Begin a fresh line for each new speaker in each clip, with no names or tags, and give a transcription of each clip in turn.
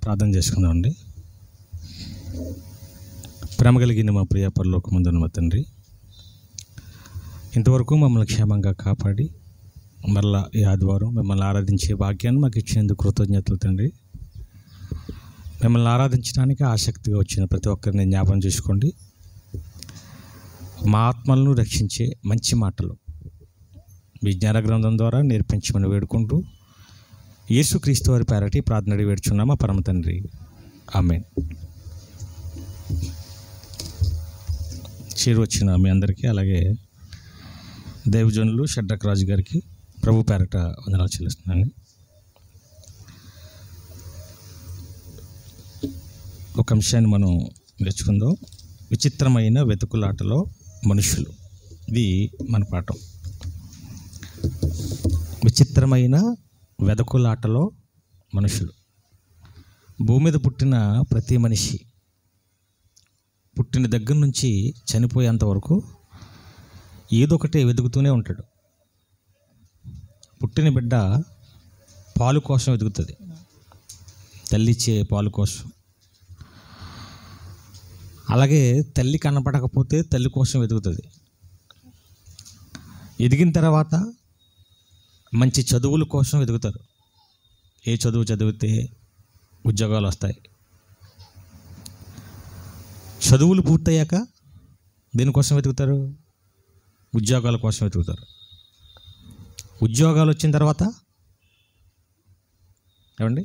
ప్రార్థన చేసుకుందామండి. ప్రేమ కలిగిన మా ప్రియ పరలోకమందున్న మా తండ్రి, ఇంతవరకు మమ్మల్ని క్షేమంగా కాపాడి మరలా ఈ ఆదివారం మిమ్మల్ని ఆరాధించే భాగ్యాన్ని మాకు ఇచ్చినందుకు కృతజ్ఞతలు తండ్రి. మిమ్మల్ని ఆరాధించడానికి ఆసక్తిగా వచ్చిన ప్రతి ఒక్కరిని జ్ఞాపకం చేసుకోండి. మా ఆత్మలను రక్షించే మంచి మాటలు మీ జ్ఞాన గ్రంథం ద్వారా నేర్పించమని వేడుకుంటూ యేసుక్రీస్తు వారి పేరటి ప్రార్థన వేడుచున్నామా పరమ తండ్రి, ఆమేన్. చేరు వచ్చిన మీ అందరికీ, అలాగే దైవజనులు షడ్రక్ రాజు గారికి ప్రభు పేరట వందనాలు చెల్లిస్తున్నాను. ఒక అంశాన్ని మనం నేర్చుకుందాం. విచిత్రమైన వెతుకులాటలో మనుషులు. ఇది మన పాఠం. విచిత్రమైన వెతుకులాటలో మనుషులు. భూమి మీద పుట్టిన ప్రతి మనిషి పుట్టిన దగ్గర నుంచి చనిపోయేంత వరకు ఏదో ఒకటి వెతుకుతూనే ఉంటాడు. పుట్టిన బిడ్డ పాలు కోసం వెతుకుతుంది, తల్లిచ్చే పాలు కోసం. అలాగే తల్లి కనపడకపోతే తల్లి కోసం వెతుకుతుంది. ఎదిగిన తర్వాత మంచి చదువుల కోసం వెతుకుతారు. ఏ చదువు చదివితే ఉద్యోగాలు వస్తాయి. చదువులు పూర్తయ్యాక దేనికోసం వెతుకుతారు? ఉద్యోగాల కోసం వెతుకుతారు. ఉద్యోగాలు వచ్చిన తర్వాత ఏమండి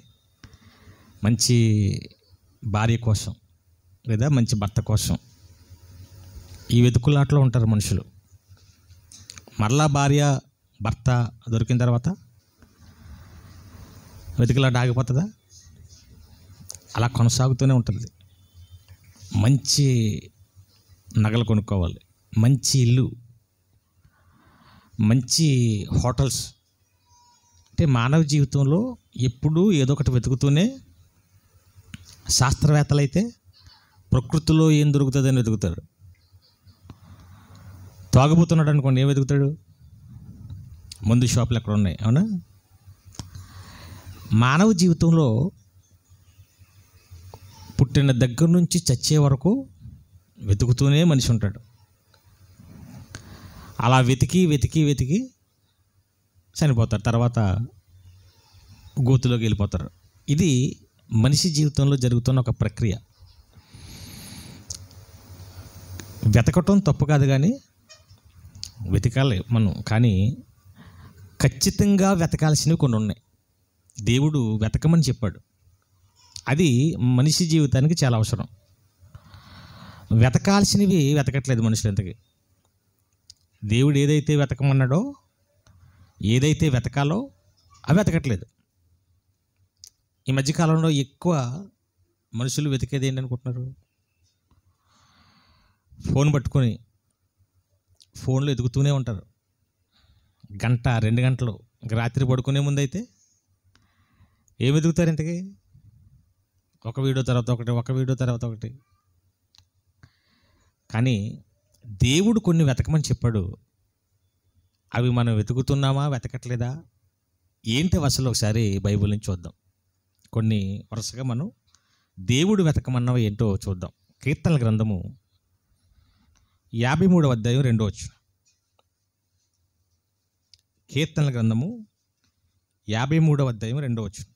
మంచి భార్య కోసం లేదా మంచి భర్త కోసం ఈ వెతుకులాటలో ఉంటారు మనుషులు. మరలా భార్య భర్త దొరికిన తర్వాత వెతుకులాట ఆగిపోతుందా? అలా కొనసాగుతూనే ఉంటుంది. మంచి నగలు కొనుక్కోవాలి, మంచి ఇల్లు, మంచి హోటల్స్. అంటే మానవ జీవితంలో ఎప్పుడూ ఏదో ఒకటి వెతుకుతూనే. శాస్త్రవేత్తలు అయితే ప్రకృతిలో ఏం దొరుకుతుందని వెతుకుతారు. తాగుబోతున్నాడు అనుకోండి, ఏం వెతుకుతాడు? మందు షాపులు ఎక్కడ ఉన్నాయి, అవునా? మానవ జీవితంలో పుట్టిన దగ్గర నుంచి చచ్చే వరకు వెతుకుతూనే మనిషి ఉంటాడు. అలా వెతికి వెతికి వెతికి చనిపోతారు. తర్వాత గోతులోకి వెళ్ళిపోతారు. ఇది మనిషి జీవితంలో జరుగుతున్న ఒక ప్రక్రియ. వెతకటం తప్పు కాదు, కానీ వెతకాలి మనం. కానీ ఖచ్చితంగా వెతకాల్సినవి కొన్ని ఉన్నాయి. దేవుడు వెతకమని చెప్పాడు. అది మనిషి జీవితానికి చాలా అవసరం. వెతకాల్సినవి వెతకట్లేదు మనుషులు ఎంతకి. దేవుడు ఏదైతే వెతకమన్నాడో, ఏదైతే వెతకాలో అవి వెతకట్లేదు. ఈ మధ్యకాలంలో ఎక్కువ మనుషులు వెతికేది ఏంటనుకుంటున్నారు? ఫోన్ పట్టుకొని ఫోన్లో ఎదుగుతూనే ఉంటారు. గంట 2 గంటలు. ఇంక రాత్రి పడుకునే ముందు అయితే ఏం వెతుకుతారు ఇంతకీ? ఒక వీడియో తర్వాత ఒకటి, ఒక వీడియో తర్వాత ఒకటి. కానీ దేవుడు కొన్ని వెతకమని చెప్పాడు. అవి మనం వెతుకుతున్నామా, వెతకట్లేదా, ఏంటి అసలు ఒకసారి బైబిల్ నుంచి చూద్దాం. కొన్ని వరుసగా మనం దేవుడు వెతకమన్నవి ఏంటో చూద్దాం. కీర్తనల గ్రంథము 53వ అధ్యాయం 2వ వచనం. కీర్తనల గ్రంథము 53వ అధ్యాయం 2వ వచనం.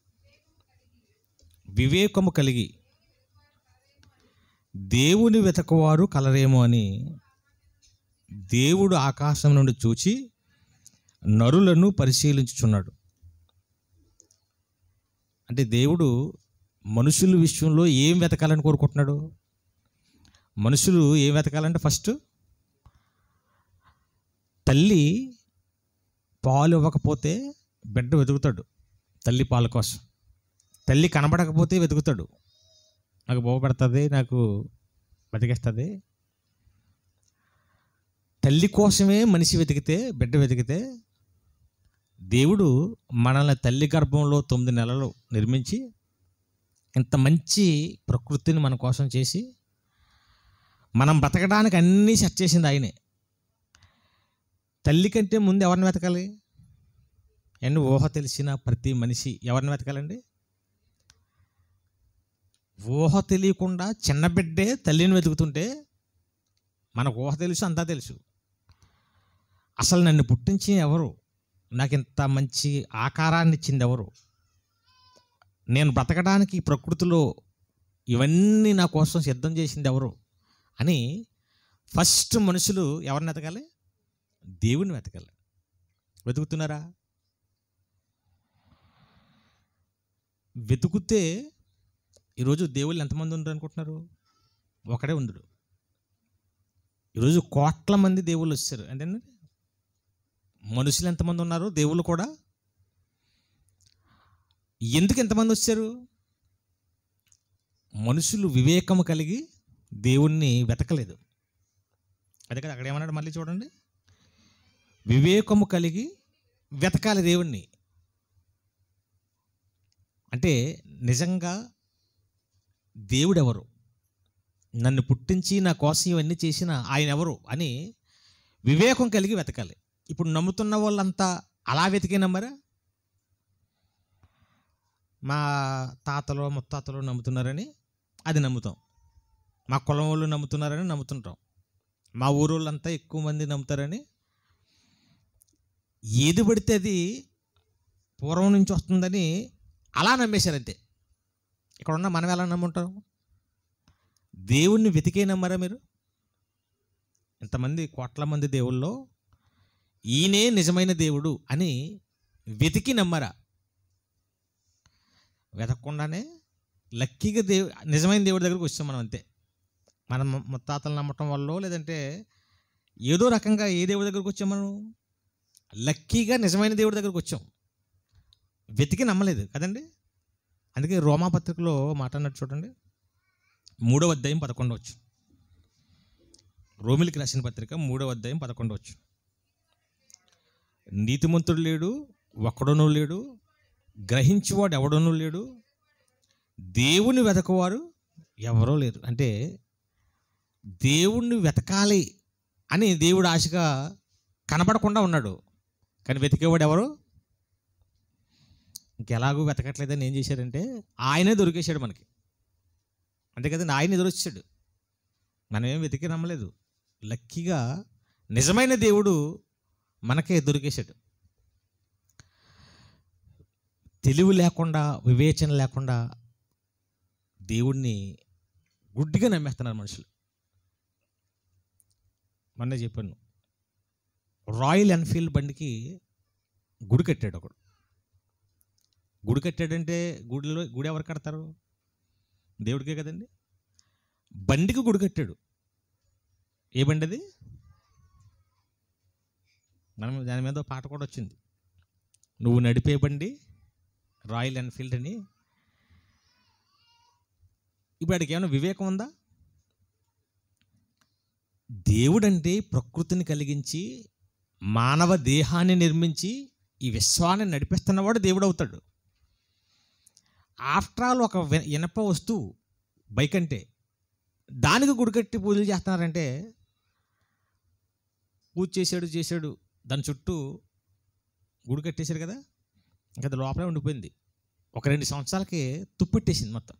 వివేకము కలిగి దేవుని వెతకువారు కలరేమో అని దేవుడు ఆకాశం నుండి చూచి నరులను పరిశీలించుచున్నాడు. అంటే దేవుడు మనుషుల విషయంలో ఏం వెతకాలని కోరుకుంటున్నాడు? మనుషులు ఏం వెతకాలంటే ఫస్ట్ తల్లి పాలు ఇవ్వకపోతే బిడ్డ వెతుకుతాడు తల్లి పాల కోసం. తల్లి కనబడకపోతే వెతుకుతాడు, నాకు బాగుపడుతుంది, నాకు బతికేస్తుంది. తల్లి కోసమే మనిషి వెతికితే, బిడ్డ వెతికితే, దేవుడు మనల్ని తల్లి గర్భంలో 9 నెలలు నిర్మించి ఇంత మంచి ప్రకృతిని మన కోసం చేసి మనం బ్రతకడానికి అన్నీ సెట్ చేసింది ఆయనే. తల్లి కంటే ముందు ఎవరిని వెతకాలి? ఊహ తెలిసిన ప్రతి మనిషి ఎవరిని వెతకాలండి? ఊహ తెలియకుండా చిన్న బిడ్డే తల్లిని వెతుకుతుంటే మనకు ఊహ తెలుసు, అంతా తెలుసు. అసలు నన్ను పుట్టించి ఎవరు, నాకు ఇంత మంచి ఆకారాన్ని ఇచ్చింది ఎవరు, నేను బ్రతకడానికి ఈ ప్రకృతిలో ఇవన్నీ నా కోసం సిద్ధం చేసింది ఎవరు అని ఫస్ట్ మనుషులు ఎవరిని వెతకాలి? దేవుణ్ణి వెతకాలి. వెతుకుతున్నారా? వెతుకుతే ఈరోజు దేవుళ్ళు ఎంతమంది ఉండరు అనుకుంటున్నారు? ఒకడే ఉండడు. ఈరోజు కోట్ల మంది దేవుళ్ళు వచ్చారు అంటే మనుషులు ఎంతమంది ఉన్నారు, దేవుళ్ళు కూడా. ఎందుకు ఎంతమంది వచ్చారు? మనుషులు వివేకము కలిగి దేవుణ్ణి వెతకలేదు. అదే కదా అక్కడ ఏమన్నాడు, మళ్ళీ చూడండి. వివేకము కలిగి వెతకాలి దేవుణ్ణి. అంటే నిజంగా దేవుడెవరు, నన్ను పుట్టించి నా కోసం ఇవన్నీ చేసిన ఆయన ఎవరు అని వివేకం కలిగి వెతకాలి. ఇప్పుడు నమ్ముతున్న వాళ్ళంతా అలా వెతికే నమ్మరా? మా తాతలు ముత్తాతలు నమ్ముతున్నారని అది నమ్ముతాం, మా కులం వాళ్ళు నమ్ముతున్నారని నమ్ముతుంటాం, మా ఊరోళ్ళంతా ఎక్కువ మంది నమ్ముతారని ఏది పడితే అది పూర్వం నుంచి వస్తుందని అలా నమ్మేశారు అంతే. ఇక్కడ ఉన్న మనం ఎలా నమ్ముంటాం? దేవుణ్ణి వెతికే నమ్మరా మీరు? ఇంతమంది కోట్ల మంది దేవుల్లో ఈయనే నిజమైన దేవుడు అని వెతికి నమ్మరా? వెతకకుండానే లక్కీగా నిజమైన దేవుడి దగ్గరకు వచ్చాం మనం అంతే. మనం ముత్తాతలు నమ్మటం వల్ల లేదంటే ఏదో రకంగా ఏ దేవుడి దగ్గరకు వచ్చాం? మనం లక్కీగా నిజమైన దేవుడి దగ్గరకు వచ్చాం, వెతికి నమ్మలేదు కదండి. అందుకే రోమాపత్రికలో మాట అన్నట్టు చూడండి, 3వ అధ్యాయం 11వ వచనం. రోమిలికి రాసిన పత్రిక 3వ అధ్యాయం 11వ వచనం. నీతిమంతుడు లేడు, ఒక్కడనూ లేడు, గ్రహించువాడు ఎవడనూ లేడు, దేవుని వెతకువారు ఎవరో లేరు. అంటే దేవుణ్ణి వెతకాలి అని దేవుడు ఆశగా కనబడకుండా ఉన్నాడు, కానీ వెతికేవాడు ఎవరు? ఇంకెలాగూ వెతకట్లేదని ఏం చేశారంటే ఆయనే దొరికేశాడు మనకి. అంతే కదండి, ఆయన ఎదురొచ్చాడు. మనమేం వెతికి నమ్మలేదు, లక్కీగా నిజమైన దేవుడు మనకే దొరికేశాడు. తెలివి లేకుండా, వివేచన లేకుండా దేవుణ్ణి గుడ్డిగా నమ్మేస్తున్నారు మనుషులు. మొన్నే చెప్పాను, రాయల్ ఎన్ఫీల్డ్ బండికి గుడి కట్టాడు ఒకడు. గుడి కట్టాడంటే గుడి ఎవరు కడతారు? దేవుడికే కదండి. బండికి గుడి కట్టాడు. ఏ బండి అది? మనం దాని మీద పాట కూడా వచ్చింది, నువ్వు నడిపే బండి రాయల్ ఎన్ఫీల్డ్ అని. ఇప్పుడు వాడికి ఏమైనా వివేకం ఉందా? దేవుడంటే ప్రకృతిని కలిగించి మానవ దేహాన్ని నిర్మించి ఈ విశ్వాన్ని నడిపిస్తున్నవాడు దేవుడు అవుతాడు. ఆఫ్టర్ ఆల్ ఒక ఇనప వస్తువు బైక్ అంటే దానికి గుడి కట్టి పూజలు చేస్తున్నారంటే, పూజ చేశాడు దాని చుట్టూ గుడి కట్టేశారు కదా, ఇంకా అది లోపలే ఉండిపోయింది. ఒక 2 సంవత్సరాలకి తుప్పెట్టేసింది మొత్తం.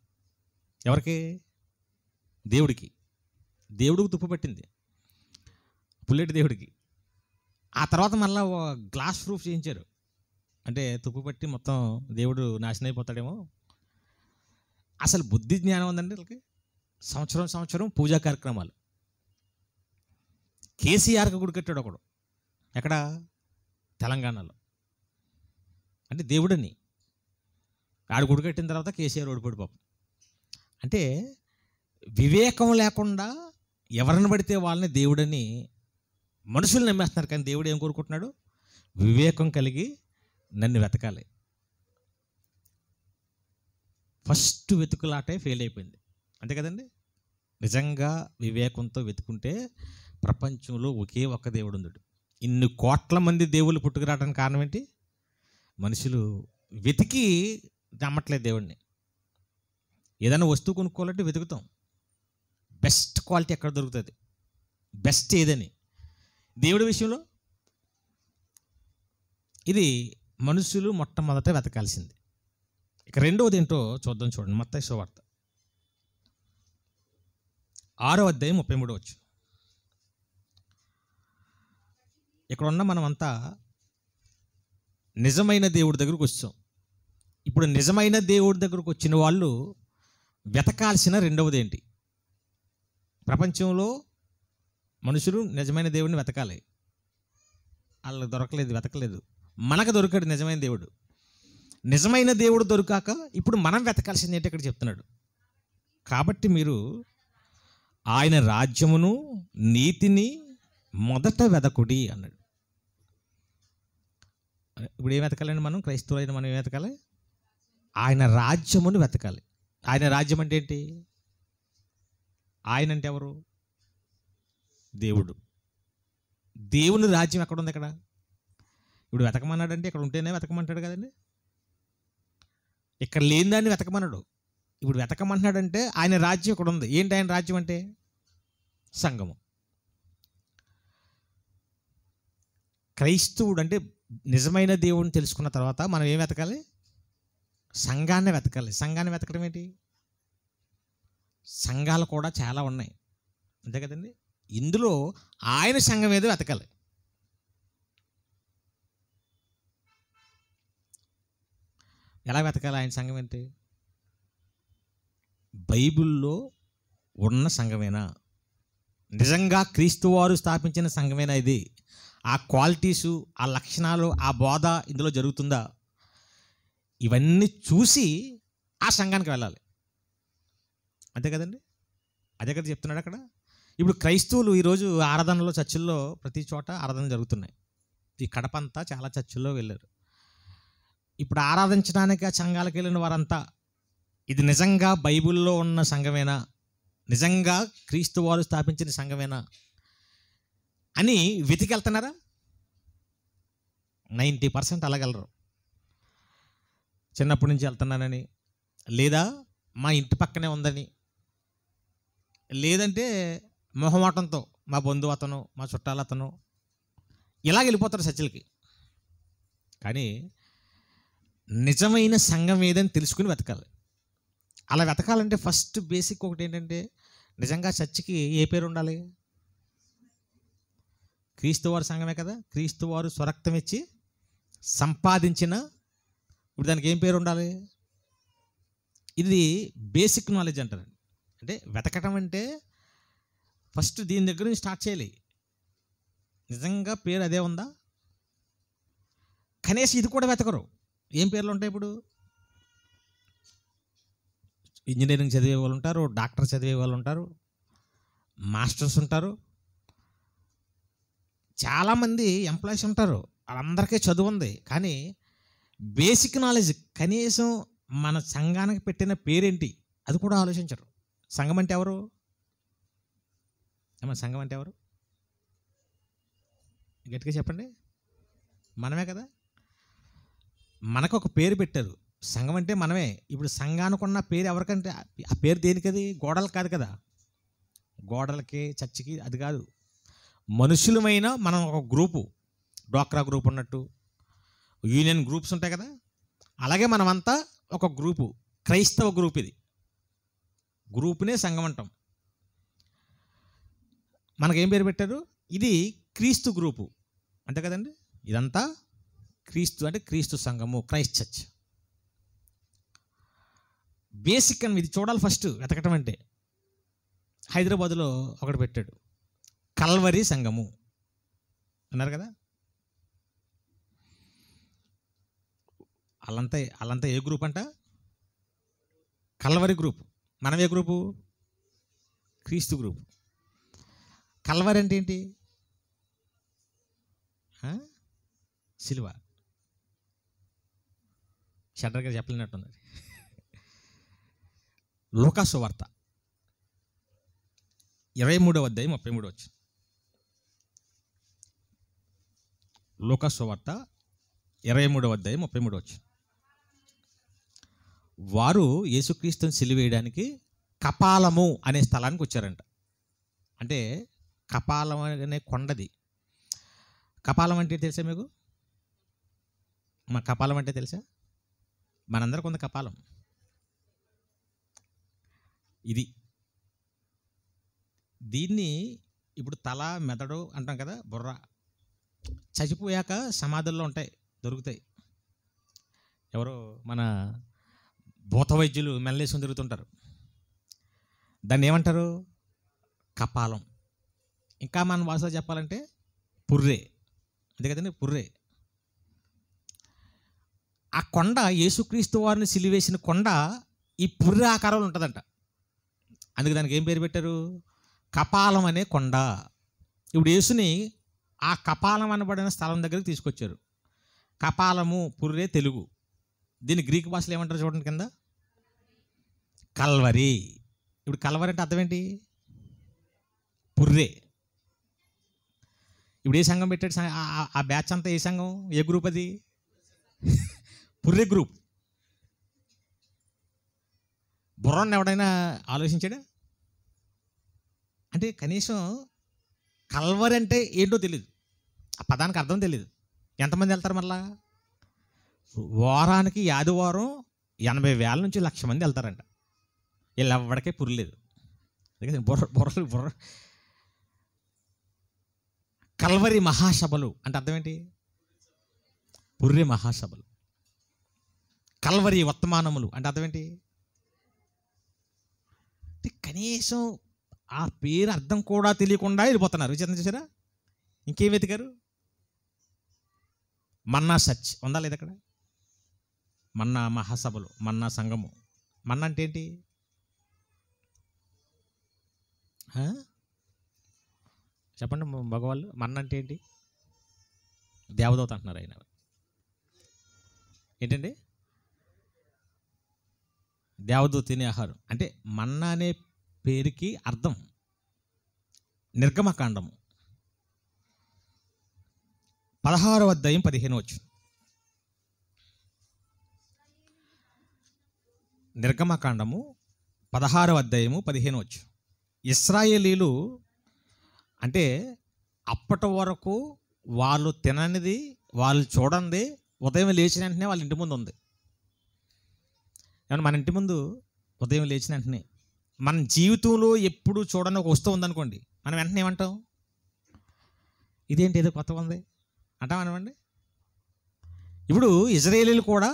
ఎవరికి? దేవుడికి. దేవుడికి తుప్పు పట్టింది, పుల్లెటి దేవుడికి. ఆ తర్వాత మళ్ళీ గ్లాస్ ప్రూఫ్ చేయించారు, అంటే తుప్పు పట్టి మొత్తం దేవుడు నాశనం అయిపోతాడేమో. అసలు బుద్ధి జ్ఞానం ఉందండి వీళ్ళకి. సంవత్సరం పూజా కార్యక్రమాలు. కేసీఆర్కి గుడి కట్టాడు ఒకడు, ఎక్కడ? తెలంగాణలో. అంటే దేవుడని ఆడు గుడి కట్టిన తర్వాత కేసీఆర్ ఓడిపోయాడు పాపం. అంటే వివేకం లేకుండా ఎవరిని పడితే వాళ్ళని దేవుడని మనుషులు నమ్మేస్తున్నారు. కానీ దేవుడు ఏం కోరుకుంటున్నాడు? వివేకం కలిగి నన్ను వెతకాలి. ఫస్ట్ వెతుకులాటే ఫెయిల్ అయిపోయింది, అంతే కదండి. నిజంగా వివేకంతో వెతుకుంటే ప్రపంచంలో ఒకే ఒక్క దేవుడు ఉన్నాడు. ఇన్ని కోట్ల మంది దేవుళ్ళు పుట్టుకురావడానికి కారణం ఏంటి? మనుషులు వెతికి నమ్మట్లేదు దేవుడిని. ఏదైనా వస్తువు కొనుక్కోవాలంటే వెతుకుతాం, బెస్ట్ క్వాలిటీ ఎక్కడ దొరుకుతుంది, బెస్ట్ ఏదని. దేవుడి విషయంలో ఇది మనుషులు మొట్టమొదట వెతకాల్సింది. ఇక రెండవది ఏంటో చూద్దాం. చూడండి, మత్తయి సువార్త 6:33. ఇక్కడ ఉన్న మనం అంతా నిజమైన దేవుడి దగ్గరకు వచ్చాం. ఇప్పుడు నిజమైన దేవుడి దగ్గరకు వచ్చిన వాళ్ళు వెతకాల్సిన రెండవది ఏంటి? ప్రపంచంలో మనుషులు నిజమైన దేవుడిని వెతకాలి, వాళ్ళకి దొరకలేదు, వెతకలేదు. మనకు దొరికాడు నిజమైన దేవుడు. నిజమైన దేవుడు దొరికాక ఇప్పుడు మనం వెతకాల్సింది ఏంటి ఇక్కడ చెప్తున్నాడు. కాబట్టి మీరు ఆయన రాజ్యమును నీతిని మొదట వెదకుడి అన్నాడు. ఇప్పుడు ఏం వెతకాలండి? మనం క్రైస్తవులైన మనం ఏం వెతకాలి? ఆయన రాజ్యమును వెతకాలి. ఆయన రాజ్యం అంటే ఏంటి? ఆయన అంటే ఎవరు? దేవుడు. దేవుని రాజ్యం ఎక్కడ ఉంది? ఇక్కడ ఇప్పుడు వెతకమన్నాడంటే ఇక్కడ ఉంటేనే వెతకమంటాడు కదండి. ఇక్కడ లేని దాన్ని వెతకమన్నాడు. ఇప్పుడు వెతకమంటున్నాడంటే ఆయన రాజ్యం ఇక్కడ ఉంది. ఏంటి ఆయన రాజ్యం అంటే? సంఘము. క్రైస్తవుడు అంటే నిజమైన దేవుడిని తెలుసుకున్న తర్వాత మనం ఏం వెతకాలి? సంఘాన్ని వెతకాలి. సంఘాన్ని వెతకడం ఏంటి? సంఘాలు కూడా చాలా ఉన్నాయి, అంతే కదండి. ఇందులో ఆయన సంఘం ఏదో వెతకాలి. ఎలా వెతకాలి ఆయన సంఘం ఏంటి? బైబిల్లో ఉన్న సంఘమేనా? నిజంగా క్రీస్తు వారు స్థాపించిన సంఘమేనా ఇది? ఆ క్వాలిటీసు, ఆ లక్షణాలు, ఆ బోధ ఇందులో జరుగుతుందా? ఇవన్నీ చూసి ఆ సంఘానికి వెళ్ళాలి, అంతే కదండి. అదే కదా చెప్తున్నాడు అక్కడ. ఇప్పుడు క్రైస్తవులు ఈరోజు ఆరాధనలో, చర్చిల్లో ప్రతి చోట ఆరాధన జరుగుతున్నాయి. ఈ కడపంతా చాలా చర్చిల్లో వెళ్ళారు. ఇప్పుడు ఆరాధించడానికి ఆ సంఘాలకు వెళ్ళిన వారంతా ఇది నిజంగా బైబిల్లో ఉన్న సంఘమేనా, నిజంగా క్రీస్తు వారు స్థాపించిన సంఘమేనా అని వెతికెళ్తున్నారా? 90% అలాగెళ్ళరు. చిన్నప్పటి నుంచి వెళ్తున్నానని, లేదా మా ఇంటి పక్కనే ఉందని, లేదంటే మొహమాటంతో మా బంధువు అతను, మా చుట్టాలు అతను, ఇలాగ వెళ్ళిపోతారు చర్చిలకి. కానీ నిజమైన సంఘం ఏదని తెలుసుకుని వెతకాలి. అలా వెతకాలంటే ఫస్ట్ బేసిక్ ఒకటి ఏంటంటే, నిజంగా చర్చికి ఏ పేరు ఉండాలి? క్రీస్తువారి సంఘమే కదా. క్రీస్తువారు స్వరక్తం ఇచ్చి సంపాదించిన, ఇప్పుడు దానికి ఏం పేరు ఉండాలి? ఇది బేసిక్ నాలెడ్జ్ అంటారు. అంటే వెతకటం అంటే ఫస్ట్ దీని దగ్గర నుంచి స్టార్ట్ చేయాలి. నిజంగా పేరు అదే ఉందా? కనీసం ఇది కూడా వెతకరు. ఏం పేర్లు ఉంటాయి? ఇప్పుడు ఇంజనీరింగ్ చదివే వాళ్ళు ఉంటారు, డాక్టర్ చదివే వాళ్ళు ఉంటారు, మాస్టర్స్ ఉంటారు, చాలామంది ఎంప్లాయీస్ ఉంటారు. వాళ్ళందరికీ చదువు ఉంది, కానీ బేసిక్ నాలెడ్జ్ కనీసం మన సంఘానికి పెట్టిన పేరేంటి అది కూడా ఆలోచించరు. సంఘం అంటే ఎవరు? సంఘం అంటే ఎవరు? గట్టిగా చెప్పండి. మనమే కదా. మనకు ఒక పేరు పెట్టారు, సంఘం అంటే మనమే. ఇప్పుడు సంఘానికి ఉన్న పేరు ఎవరికంటే ఆ పేరు దేనికది? గోడలు కాదు కదా, గోడలకి చర్చికి అది కాదు. మనుషులమైన మనం ఒక గ్రూపు, డ్వాక్రా గ్రూప్ ఉన్నట్టు యూనియన్ గ్రూప్స్ ఉంటాయి కదా, అలాగే మనమంతా ఒక గ్రూపు, క్రైస్తవ గ్రూప్. ఇది గ్రూపునే సంఘం అంటాం. మనకేం పేరు పెట్టారు? ఇది క్రీస్తు గ్రూపు, అంతే కదండి. ఇదంతా క్రీస్తు అంటే క్రీస్తు సంఘము, క్రైస్ట్ చర్చ్. బేసిక్ అని ఇది చూడాలి ఫస్ట్ వెతకటం అంటే. హైదరాబాదులో ఒకటి పెట్టాడు, కల్వరి సంఘము అన్నారు కదా. వాళ్ళంతా ఏ గ్రూప్ అంట? Calvary group. మనం ఏ గ్రూపు? క్రీస్తు గ్రూప్. కల్వరి అంటే ఏంటి? సిలువ. షడ్డర్ గారు చెప్పలేనట్టుంది. లూకా సువార్త 23:33. లూకా సువార్త 23:33. వారు యేసుక్రీస్తుని సిలువేయడానికి కపాలము అనే స్థలానికి వచ్చారంట. అంటే కపాలం అనే కొండది. కపాలం అంటే తెలుసా మీకు? మా కపాలం అంటే తెలుసా? మనందరికి ఉంది కపాలం. దీన్ని ఇప్పుడు తల మెదడు అంటాం కదా, బుర్ర చచ్చిపోయాక సమాధుల్లో ఉంటాయి, దొరుకుతాయి. ఎవరో మన భూత వైద్యులు మెల్లేసుకొని తిరుగుతుంటారు. దాన్ని ఏమంటారు? కపాలం. ఇంకా మన భాషలో చెప్పాలంటే పుర్రే. అంతే కదండి, పుర్రే. ఆ కొండ, యేసుక్రీస్తు వారిని సిలివేసిన కొండ ఈ పుర్రె ఆకారంలో ఉంటుందంట. అందుకే దానికి ఏం పేరు పెట్టారు? కపాలం అనే కొండ. ఇప్పుడు యేసుని ఆ కపాలం అనబడిన స్థలం దగ్గరికి తీసుకొచ్చారు. కపాలము, పుర్రె తెలుగు. దీన్ని గ్రీక్ భాషలో ఏమంటారు చూడండి కింద, కల్వరి. ఇప్పుడు కల్వరి అంటే అర్థం ఏంటి? పుర్రె. ఇప్పుడు ఏ సంఘం పెట్టాడు? ఆ బ్యాచ్ అంతా ఏ సంఘం, ఏ గ్రూప్ అది? పుర్రె గ్రూప్. బుర్రని ఎవడైనా ఆలోచించాడా? అంటే కనీసం కల్వరి అంటే ఏంటో తెలియదు, ఆ పదానికి అర్థం తెలియదు. ఎంతమంది వెళ్తారు మళ్ళా? వారానికి ఆదివారం 80,000 నుంచి 1,00,000 మంది వెళ్తారంట. వీళ్ళు ఎవరికే పుర్రలేదు. బుర్ర. కల్వరి మహాసభలు అంటే అర్థం ఏంటి? పుర్రె మహాసభలు. కల్వరి వర్తమానములు అంటే అర్థం ఏంటి? కనీసం ఆ పేరు అర్థం కూడా తెలియకుండా వెళ్ళిపోతున్నారు. విచారణ చేశారా? ఇంకేం వెతికారు? మన్నా సచ్ ఉందా లేదు అక్కడ? మన్నా మహాసభలు, మన్నా సంఘము. మన్నా అంటే ఏంటి? చెప్పండి మగవాళ్ళు. మన్నా అంటే ఏంటి? దేవదూత అంటున్నారు ఆయన. ఏంటండి? దేవదూత తినే ఆహారం. అంటే మన్నా అనే పేరుకి అర్థం నిర్గమకాండము 16వ అధ్యాయం 15 వచ్చు. నిర్గమకాండము 16వ అధ్యాయము 15 వచ్చు. ఇశ్రాయేలీలు అంటే అప్పటి వరకు వాళ్ళు తిననిది, వాళ్ళు చూడండి, ఉదయం లేచిన వెంటనే వాళ్ళ ఇంటి ముందు ఉంది. ఏమన్నా మన ఇంటి ముందు ఉదయం లేచిన వెంటనే మన జీవితంలో ఎప్పుడు చూడని ఒక వస్తువు ఉందనుకోండి, మనం వెంటనే ఏమంటాం? ఇదేంటి, ఏదో కొత్తగా ఉంది అంటామనమండి. ఇప్పుడు ఇజ్రాయేలీలు కూడా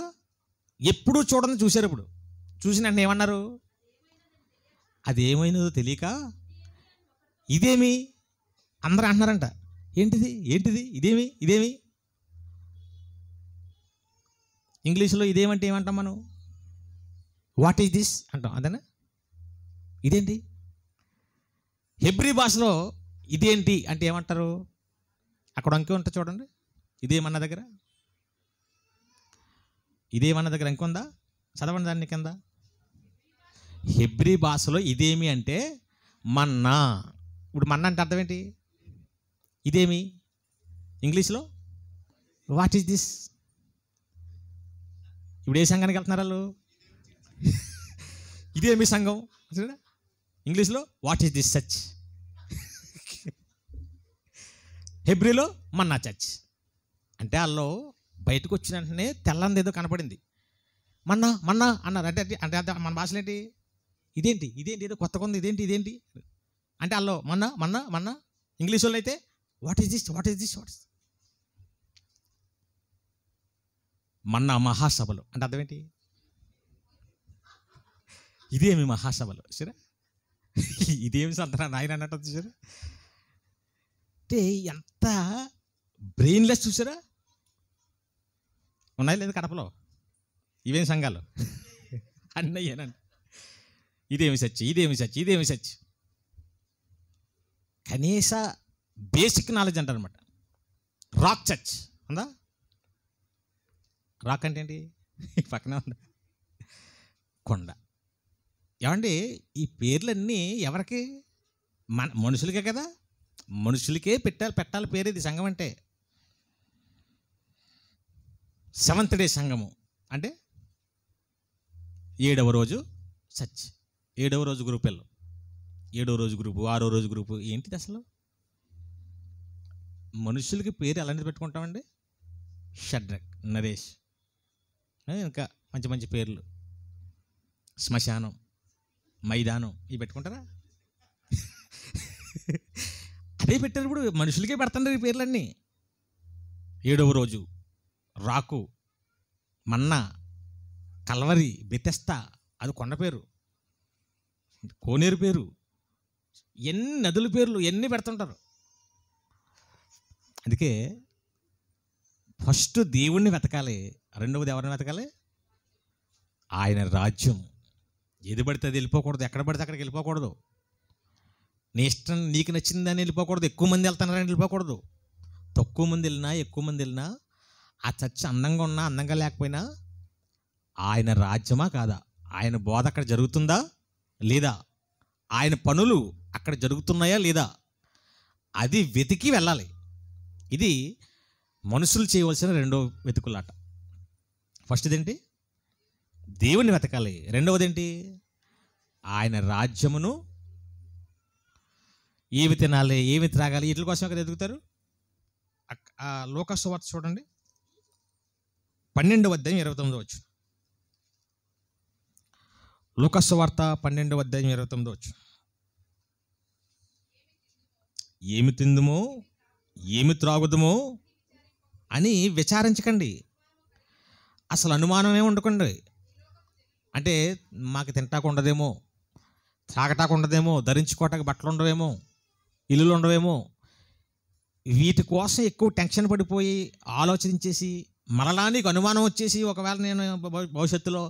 ఎప్పుడూ చూడని చూశారు. ఇప్పుడు చూసిన వెంటనే ఏమన్నారు? అదేమైనదో తెలియక ఇదేమి అందరూ అంటున్నారంట. ఏంటిది, ఏంటిది, ఇదేమి, ఇదేమి. ఇంగ్లీష్లో ఇదేమంటే ఏమంటాం మనం? వాట్ ఈజ్ దిస్ అంటాం, అదేనా? ఇదేంటి. హెబ్రీ భాషలో ఇదేంటి అంటే ఏమంటారు? అక్కడ అంకె ఉంటుంది చూడండి. ఇదేమన్న దగ్గర, ఇదేమన్న దగ్గర అంకె ఉందా? చదవండి దాన్ని కింద. హెబ్రీ భాషలో ఇదేమి అంటే మన్నా. ఇప్పుడు మన్నా అంటే అర్థం ఏంటి? ఇదేమి. ఇంగ్లీష్లో వాట్ ఈజ్ దిస్. ఇప్పుడు ఏ సంఘానికి వెళ్తున్నారు వాళ్ళు? ఇదేమి సంఘం. ఇంగ్లీష్లో వాట్ ఈజ్ దిస్ చర్చ్. హెబ్రీలో మన్నా చర్చ్. అంటే వాళ్ళు బయటకు వచ్చిన వెంటనే తెల్లంది ఏదో కనపడింది, మన్నా మన్నా అన్నారు. అంటే అంటే అంటే మన భాషలో ఏంటి? ఇదేంటి, ఇదేంటి, ఏదో కొత్తగా ఉంది, ఇదేంటి, ఇదేంటి అంటే వాళ్ళు మన్నా మన్నా మన్నా. ఇంగ్లీష్ వాళ్ళు అయితే what is this, what is this, what is. Manna మహాసభలు అంటే అర్థం ఏంటి? ఇదేమి మహాసభలు. సరే, ఇదేమి సంతరా నాయన అన్నట్టు చూసారా? అంటే ఎంత బ్రెయిన్లెస్ చూసారా? ఉన్నాయి లేదు కడపలో ఇవేం సంఘాలు అన్నయ్యేనండి. ఇదేమి సచ్చి, ఇదేమి సచ్చి, ఇదేమి సచ్చి. కనీస బేసిక్ నాలెడ్జ్ అంటారు అనమాట. రాక్ చర్చ్ ఉందా? రాక్ అంటే ఏంటి? పక్కన ఉందా? కొండ. ఏమండి, ఈ పేర్లన్నీ ఎవరికి? మనుషులకే కదా, మనుషులకే పెట్టాలి పేరు. ఇది సంఘం అంటే 7th డే సంఘము అంటే 7వ రోజు చర్చ్, 7వ రోజు గ్రూప్ వెళ్ళు, 7వ రోజు గ్రూపు, 6వ రోజు గ్రూపు. ఏంటిది అసలు? మనుషులకి పేరు ఎలాంటిది పెట్టుకుంటామండి? షడ్రక్, నరేష్, ఇంకా మంచి మంచి పేర్లు, శ్మశానం, మైదానం, ఇవి పెట్టుకుంటారా? అదే పెట్టారు. ఇప్పుడు మనుషులకే పెడుతున్నారు ఈ పేర్లన్నీ. 7వ రోజు రాకు, మన్నా, కల్వరి, బెతెస్తా, అది కొండ పేరు, కోనేరు పేరు, ఎన్ని నదుల పేర్లు ఎన్ని పెడుతుంటారు. అందుకే ఫస్ట్ దేవుణ్ణి వెతకాలి, రెండవది ఎవరిని వెతకాలి? ఆయన రాజ్యం. ఏది పడితే అది వెళ్ళిపోకూడదు, ఎక్కడ పడితే అక్కడికి వెళ్ళిపోకూడదు. నీ ఇష్టం, నీకు నచ్చిందని వెళ్ళిపోకూడదు. ఎక్కువ మంది వెళ్తున్నారని వెళ్ళిపోకూడదు. తక్కువ మంది వెళ్ళినా ఎక్కువ మంది వెళ్ళినా ఆ చర్చ అందంగా ఉన్నా అందంగా లేకపోయినా ఆయన రాజ్యమా కాదా? ఆయన బోధ అక్కడ జరుగుతుందా లేదా? ఆయన పనులు అక్కడ జరుగుతున్నాయా లేదా? అది వెతికి వెళ్ళాలి. ఇది మనుషులు చేయవలసిన రెండో వెతుకులాట. ఫస్ట్ది ఏంటి? దేవుని వెతకాలి. రెండవది ఏంటి? ఆయన రాజ్యమును, ఏమి తినాలి, ఏమి త్రాగాలి, వీటి కోసం అక్కడ ఎదుగుతారు. లూకా సువార్త చూడండి, 12వ అధ్యాయం 29వ వచనం. లూకా సువార్త 12వ అధ్యాయం 29వ వచనం. ఏమి తిందుమో ఏమి త్రాగుదమో అని విచారించకండి. అసలు అనుమానమే ఉండకండి. అంటే మాకు తింటాకు ఉండదేమో, త్రాగటాకు ఉండదేమో, ధరించుకోవటానికి బట్టలు ఉండవేమో, ఇల్లులు ఉండవేమో, వీటి కోసం ఎక్కువ టెన్షన్ పడిపోయి ఆలోచించేసి మరలా నీకు అనుమానం వచ్చేసి ఒకవేళ నేను భవిష్యత్తులో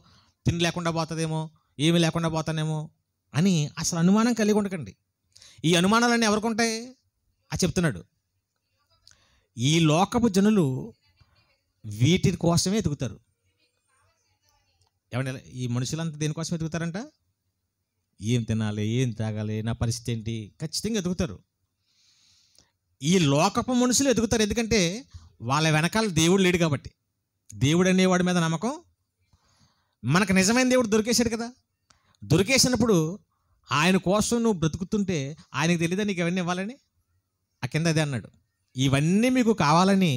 తిండి లేకుండా పోతుందేమో, ఏమీ లేకుండా పోతానేమో అని అసలు అనుమానం కలిగి ఉండకండి. ఈ అనుమానాలన్నీ ఎవరికి ఉంటాయి? చెప్తున్నాడు. ఈ లోకపు జనులు వీటి కోసమే ఎదుగుతారు. ఏమంటే ఈ మనుషులంతా దేనికోసం ఎదుగుతారంట? ఏం తినాలి, ఏం తాగాలి, నా పరిస్థితి ఏంటి, ఖచ్చితంగా ఎదుగుతారు. ఈ లోకపు మనుషులు ఎదుగుతారు. ఎందుకంటే వాళ్ళ వెనకాల దేవుడు లేడు కాబట్టి. దేవుడు అనేవాడి మీద నమ్మకం. మనకు నిజమైన దేవుడు దొరికేశాడు కదా. దొరికేసినప్పుడు ఆయన కోసం నువ్వు బ్రతుకుతుంటే ఆయనకు తెలియదా నీకు ఎవరిని ఇవ్వాలని? ఆ కింద అదే అన్నాడు, ఇవన్నీ మీకు కావాలని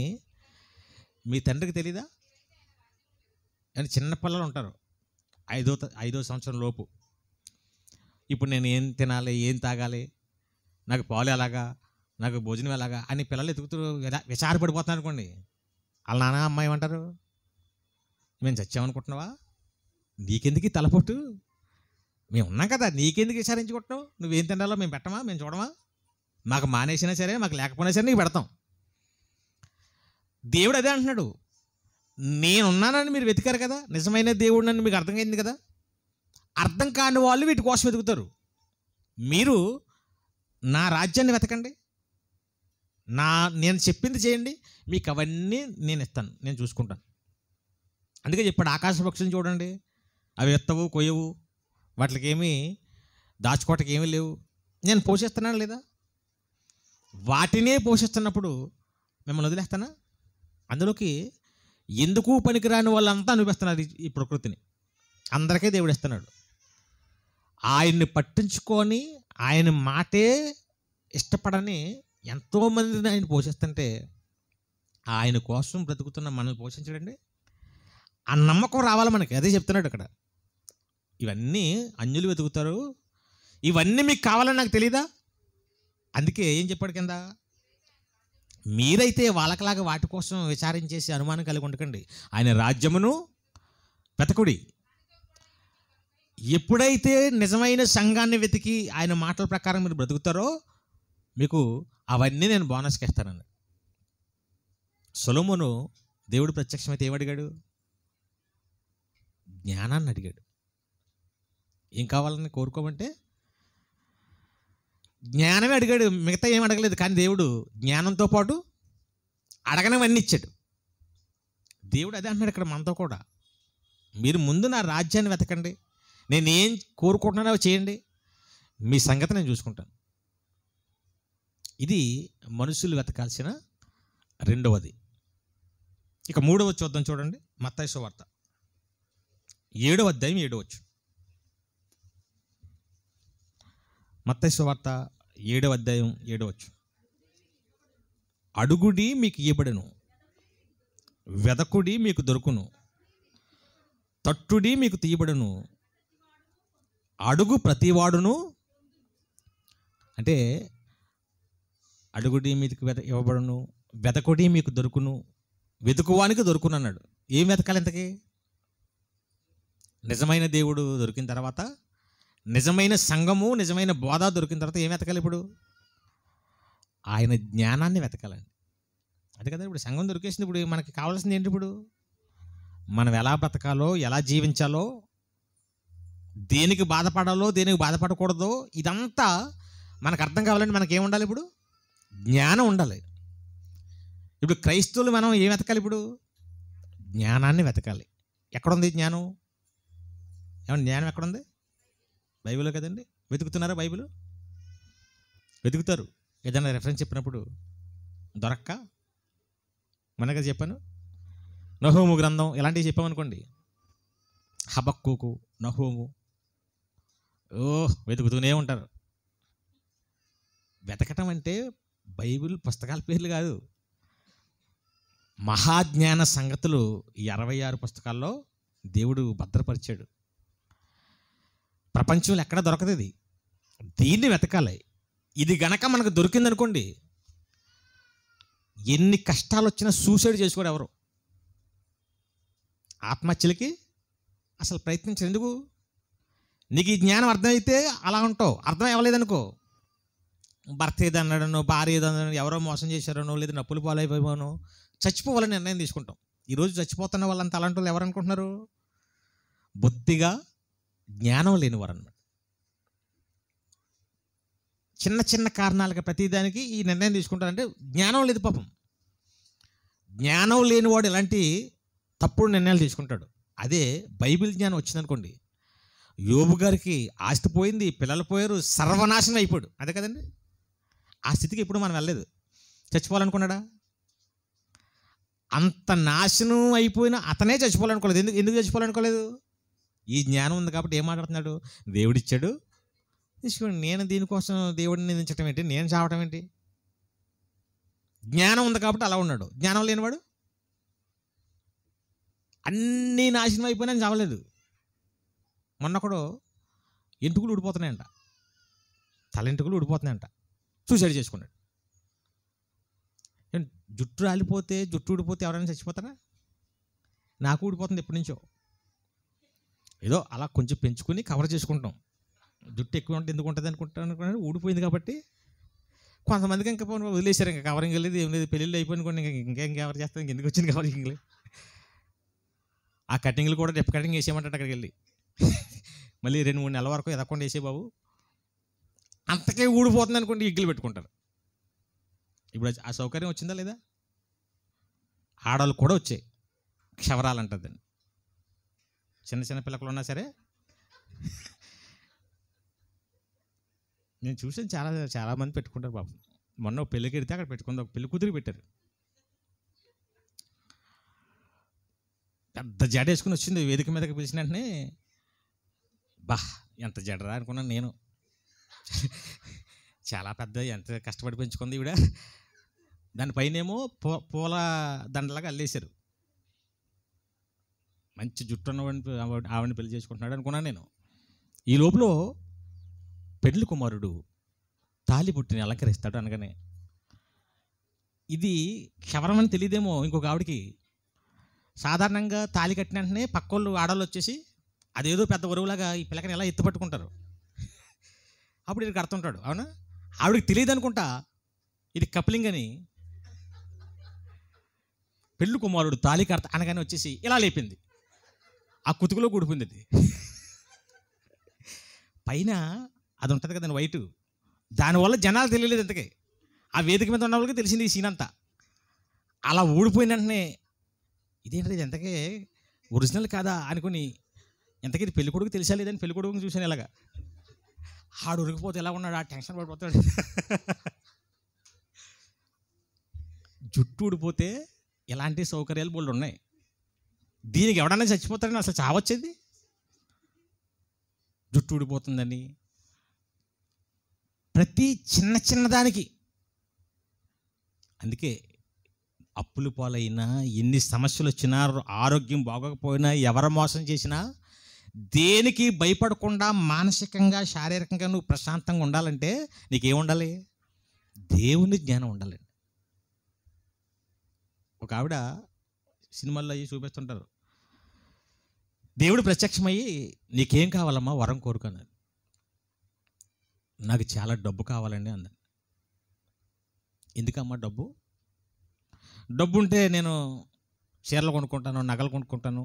మీ తండ్రికి తెలీదా? అని చిన్నపిల్లలు ఉంటారు, ఐదో సంవత్సరం లోపు. ఇప్పుడు నేను ఏం తినాలి, ఏం తాగాలి, నాకు పాలు ఎలాగా, నాకు భోజనం ఎలాగా అని పిల్లలు ఎదుగుతూ విచారపడిపోతున్నారు అనుకోండి. వాళ్ళ నాన్న అమ్మాయి ఏమంటారు? మేము చచ్చామనుకుంటున్నావా? నీకెందుకు తలపొట్టు? మేము ఉన్నాం కదా, నీకెందుకు విచారించుకుంటున్నావు? నువ్వేం తినాలో మేము పెట్టమా, మేము చూడమా? మాకు మానేసినా సరే, మాకు లేకపోయినా సరే నీకు పెడతాం. దేవుడు అదే అంటున్నాడు, నేనున్నానని మీరు వెతికారు కదా, నిజమైన దేవుడు నన్ను మీకు అర్థమైంది కదా. అర్థం కాని వాళ్ళు వీటి కోసం వెతుకుతారు. మీరు నా రాజ్యాన్ని వెతకండి, నేను చెప్పింది చేయండి, మీకు అవన్నీ నేను ఇస్తాను, నేను చూసుకుంటాను. అందుకే చెప్పాడు, ఆకాశ పక్షులను చూడండి, అవి ఎత్తవు, కొయ్యవు, వాటికి ఏమీ దాచుకోవటానికి ఏమీ లేవు, నేను పోషిస్తున్నాను లేదా? వాటినే పోషిస్తున్నప్పుడు మిమ్మల్ని వదిలేస్తానా? అందులోకి ఎందుకు పనికిరాని వాళ్ళంతా అనిపిస్తున్నారు ఈ ప్రకృతిని. అందరికీ దేవుడు ఇస్తున్నాడు. ఆయన్ని పట్టించుకొని ఆయన మాటే ఇష్టపడని ఎంతోమందిని ఆయన పోషిస్తుంటే ఆయన కోసం బ్రతుకుతున్న మనల్ని పోషించడండి. ఆ నమ్మకం రావాలి మనకి. అదే చెప్తున్నాడు అక్కడ, ఇవన్నీ అన్యులు వెతుకుతారు, ఇవన్నీ మీకు కావాలని నాకు తెలీదా? అందుకే ఏం చెప్పాడు కింద, మీరైతే వాళ్ళకలాగా వాటి కోసం విచారించేసి అనుమానం కలిగి ఉండకండి, ఆయన రాజ్యమును వెతకుడి. ఎప్పుడైతే నిజమైన సంఘాన్ని వెతికి ఆయన మాటల ప్రకారం మీరు బ్రతుకుతారో మీకు అవన్నీ నేను బోనస్కి ఇస్తానని. సొలొమోను దేవుడు ప్రత్యక్షమైతే ఏమడిగాడు? జ్ఞానాన్ని అడిగాడు. ఏం కావాలని కోరుకోమంటే జ్ఞానమే అడిగాడు, మిగతా ఏం అడగలేదు. కానీ దేవుడు జ్ఞానంతో పాటు అడగనవన్నీ ఇచ్చాడు. దేవుడు అదే అంటున్నాడు ఇక్కడ మనతో కూడా, మీరు ముందు నా రాజ్యాన్ని వెతకండి, నేనేం కోరుకుంటున్నానో చేయండి, మీ సంగతి నేను చూసుకుంటాను. ఇది మనుషులు వెతకాల్సిన రెండవది. ఇక మూడవది చూద్దాం. చూడండి, మత్తయి సువార్త 7వ అధ్యాయం 7వ వచనం. మత్తయి సువార్త 7వ అధ్యాయం 7వ వచనం. అడుగుడి మీకు ఇయ్యబడును, వెదకుడి మీకు దొరుకును, తట్టుడి మీకు తీయబడును, అడుగు ప్రతివాడును. అంటే అడుగుడి మీకు ఇవ్వబడును, వెతకుడి మీకు దొరుకును, వెతుకువానికి దొరుకును అన్నాడు. ఏం వెతకాలి ఇంతకీ? నిజమైన దేవుడు దొరికిన తర్వాత, నిజమైన సంఘము, నిజమైన బోధ దొరికిన తర్వాత ఏం వెతకాలి? ఇప్పుడు ఆయన జ్ఞానాన్ని వెతకాలండి. అదే కదా ఇప్పుడు సంఘం దొరికేసింది. ఇప్పుడు మనకి కావాల్సింది ఏంటి? ఇప్పుడు మనం ఎలా బ్రతకాలో, ఎలా జీవించాలో, దేనికి బాధపడాలో, దేనికి బాధపడకూడదో, ఇదంతా మనకు అర్థం కావాలంటే మనకి ఏముండాలి? ఇప్పుడు జ్ఞానం ఉండాలి. ఇప్పుడు క్రైస్తవులు మనం ఏం వెతకాలి? ఇప్పుడు జ్ఞానాన్ని వెతకాలి. ఎక్కడుంది జ్ఞానం? ఏమన్నా జ్ఞానం ఎక్కడుంది? బైబిల్లో కదండి. వెతుకుతున్నారా? బైబిల్ వెతుకుతారు. ఏదైనా రెఫరెన్స్ చెప్పినప్పుడు దొరక్క మనగా చెప్పాను. నహూము గ్రంథం ఇలాంటివి చెప్పామనుకోండి, హబక్కూకు, నహూము, వెతుకుతూనే ఉంటారు. వెతకటం అంటే బైబిల్ పుస్తకాల పేర్లు కాదు, మహాజ్ఞాన సంగతులు 66 పుస్తకాల్లో దేవుడు భద్రపరిచాడు. ప్రపంచంలో ఎక్కడ దొరకదు ఇది. దీన్ని వెతకాలి. ఇది గనక మనకు దొరికిందనుకోండి, ఎన్ని కష్టాలు వచ్చినా సూసైడ్ చేసుకోడు ఎవరు. ఆత్మహత్యలకి అసలు ప్రయత్నించరు. ఎందుకు? నీకు ఈ జ్ఞానం అర్థమైతే అలా ఉంటావు. అర్థం అవ్వలేదనుకో, భర్త ఏదన్నాడనో, భార్య ఏదన్నాడో, ఎవరో మోసం చేశారనో, లేదా నప్పులు పాలైపోయానో చచ్చిపోవాలని నిర్ణయం తీసుకుంటాం. ఈరోజు చచ్చిపోతున్న వాళ్ళంతా అలాంటి వాళ్ళు ఎవరు అనుకుంటున్నారు? బొత్తిగా జ్ఞానం లేనివారు అన్నమాట. చిన్న చిన్న కారణాలకి ప్రతిదానికి ఈ నిర్ణయం తీసుకుంటారంటే జ్ఞానం లేదు పాపం. జ్ఞానం లేనివాడు ఎలాంటి తప్పుడు నిర్ణయాలు తీసుకుంటాడు. అదే బైబిల్ జ్ఞానం వచ్చిందనుకోండి, యోబు గారికి ఆస్తి పోయింది, పిల్లలు పోయారు, సర్వనాశనం అయిపోయాడు. అదే కదండి. ఆ స్థితికి ఇప్పుడు మనం వెళ్ళలేదు. చచ్చిపోవాలనుకున్నాడా? అంత నాశనం అయిపోయినా అతనే చచ్చిపోవాలనుకోలేదు. ఎందుకు చచ్చిపోవాలనుకోలేదు? ఈ జ్ఞానం ఉంది కాబట్టి ఏం మాట్లాడుతున్నాడు? దేవుడిచ్చాడు, తీసుకోండి. నేను దీనికోసం దేవుడిని నిందించడం ఏంటి? నేను చావటం ఏంటి? జ్ఞానం ఉంది కాబట్టి అలా ఉన్నాడు. జ్ఞానం లేనివాడు అన్నీ నాశనం అయిపోయినా చావలేదు. మొన్నొకడు ఎంటుకులు ఊడిపోతున్నాయంట, తలెంటుకులు ఊడిపోతున్నాయంట, సూసైడ్ చేసుకున్నాడు. జుట్టు రాలిపోతే, జుట్టు ఊడిపోతే ఎవరైనా చచ్చిపోతారా? నాకు ఊడిపోతుంది ఎప్పటి నుంచో. ఏదో అలా కొంచెం పెంచుకుని కవర్ చేసుకుంటాం. జుట్టు ఎక్కువ ఉంటే ఎందుకు ఉంటుంది అనుకుంటాను, ఊడిపోయింది కాబట్టి. కొంతమందికి ఇంకా వదిలేశారు, ఇంకా కవరింగ్ లేదు, ఏం లేదు, పెళ్ళిళ్ళు అయిపోయింది కొన్ని, ఇంకేం కవర్ చేస్తాం, ఇంకెందుకు వచ్చింది కవరింగ్. ఆ కటింగ్లు కూడా డెప్ కటింగ్ వేసేయమంటాడు అక్కడికి వెళ్ళి. మళ్ళీ 2-3 నెలల వరకు ఎదకుండా వేసే బాబు, అంతకే ఊడిపోతుంది అనుకోండి, ఇగ్గులు పెట్టుకుంటారు. ఇప్పుడు ఆ సౌకర్యం వచ్చిందా లేదా? ఆడవాళ్ళు కూడా వచ్చాయి, క్షవరాలంటుందండి. చిన్న చిన్న పిల్లలు ఉన్నా సరే నేను చూసాను, చాలామంది పెట్టుకుంటారు పాపం. మొన్న పెళ్ళికి వెడితే అక్కడ పెట్టుకుంది, ఒక పెళ్లి కూతురికి పెట్టారు. పెద్ద జడ వేసుకుని వచ్చింది, వేదిక మీదకి పిలిచిన వెంటనే ఎంత జడరా అనుకున్నాను నేను. చాలా పెద్ద, ఎంత కష్టపడి పెంచుకుంది ఈవిడ. దానిపైనేమో పూల దండలాగా అల్లేశారు. మంచి జుట్టు ఉన్నవాడిని ఆవిడని పెళ్లి చేసుకుంటున్నాడు అనుకున్నాను నేను. ఈ లోపల పెళ్లి కుమారుడు తాలిబొట్టుని అలంకరిస్తాడు అనగానే, ఇది క్షవరం అని తెలియదేమో ఇంకొక ఆవిడికి. సాధారణంగా తాళి కట్టిన వెంటనే పక్కోళ్ళు ఆడవాళ్ళు వచ్చేసి అదేదో పెద్ద ఒరువులాగా ఈ పిల్లకని ఎలా ఎత్తుపట్టుకుంటారు. అప్పుడు ఇది కడుతుంటాడు. అవునా? ఆవిడకి తెలియదు అనుకుంటా ఇది కప్లింగ్ అని. పెళ్లి కుమారుడు తాళి కడత అనగానే వచ్చేసి ఇలా లేపింది, ఆ కుతుకులో కూడిపోయింది. అది పైన అది ఉంటుంది కదండి వైటు, దానివల్ల జనాలు తెలియలేదు ఇంతకీ. ఆ వేదిక మీద ఉన్న వాళ్ళకి తెలిసింది ఈ సీన్ అంతా. అలా ఊడిపోయిన వెంటనే ఇదేంటి, ఇది ఎంతకే ఒరిజినల్ కాదా అనుకుని, ఎంతకీ ఇది పెళ్లి కొడుకు తెలిసా లేదని పెళ్లి కొడుకుని చూశాను. ఇలాగా ఆడు ఉరికిపోతే ఎలా ఉన్నాడు, ఆ టెన్షన్ పడిపోతాడు. జుట్టు ఊడిపోతే ఎలాంటి సౌకర్యాలు బోల్డ్ ఉన్నాయి. దీనికి ఎవడన్నా చచ్చిపోతారని అసలు చావచ్చేది. జుట్టు ఊడిపోతుందని ప్రతి చిన్న చిన్నదానికి. అందుకే అప్పులు పాలైనా, ఎన్ని సమస్యలు వచ్చినా, ఆరోగ్యం బాగోకపోయినా, ఎవరు మోసం చేసినా, దేనికి భయపడకుండా మానసికంగా శారీరకంగా నువ్వు ప్రశాంతంగా ఉండాలంటే నీకేముండాలి? దేవుని జ్ఞానం ఉండాలండి. ఒక ఆవిడ సినిమాల్లో అవి చూపిస్తుంటారు, దేవుడు ప్రత్యక్షమయ్యి నీకేం కావాలమ్మా వరం కోరుకున్నాను. నాకు చాలా డబ్బు కావాలండి అన్నాను. ఎందుకమ్మా డబ్బు? డబ్బు ఉంటే నేను చీరలు కొనుక్కుంటాను, నగలు కొనుక్కుంటాను,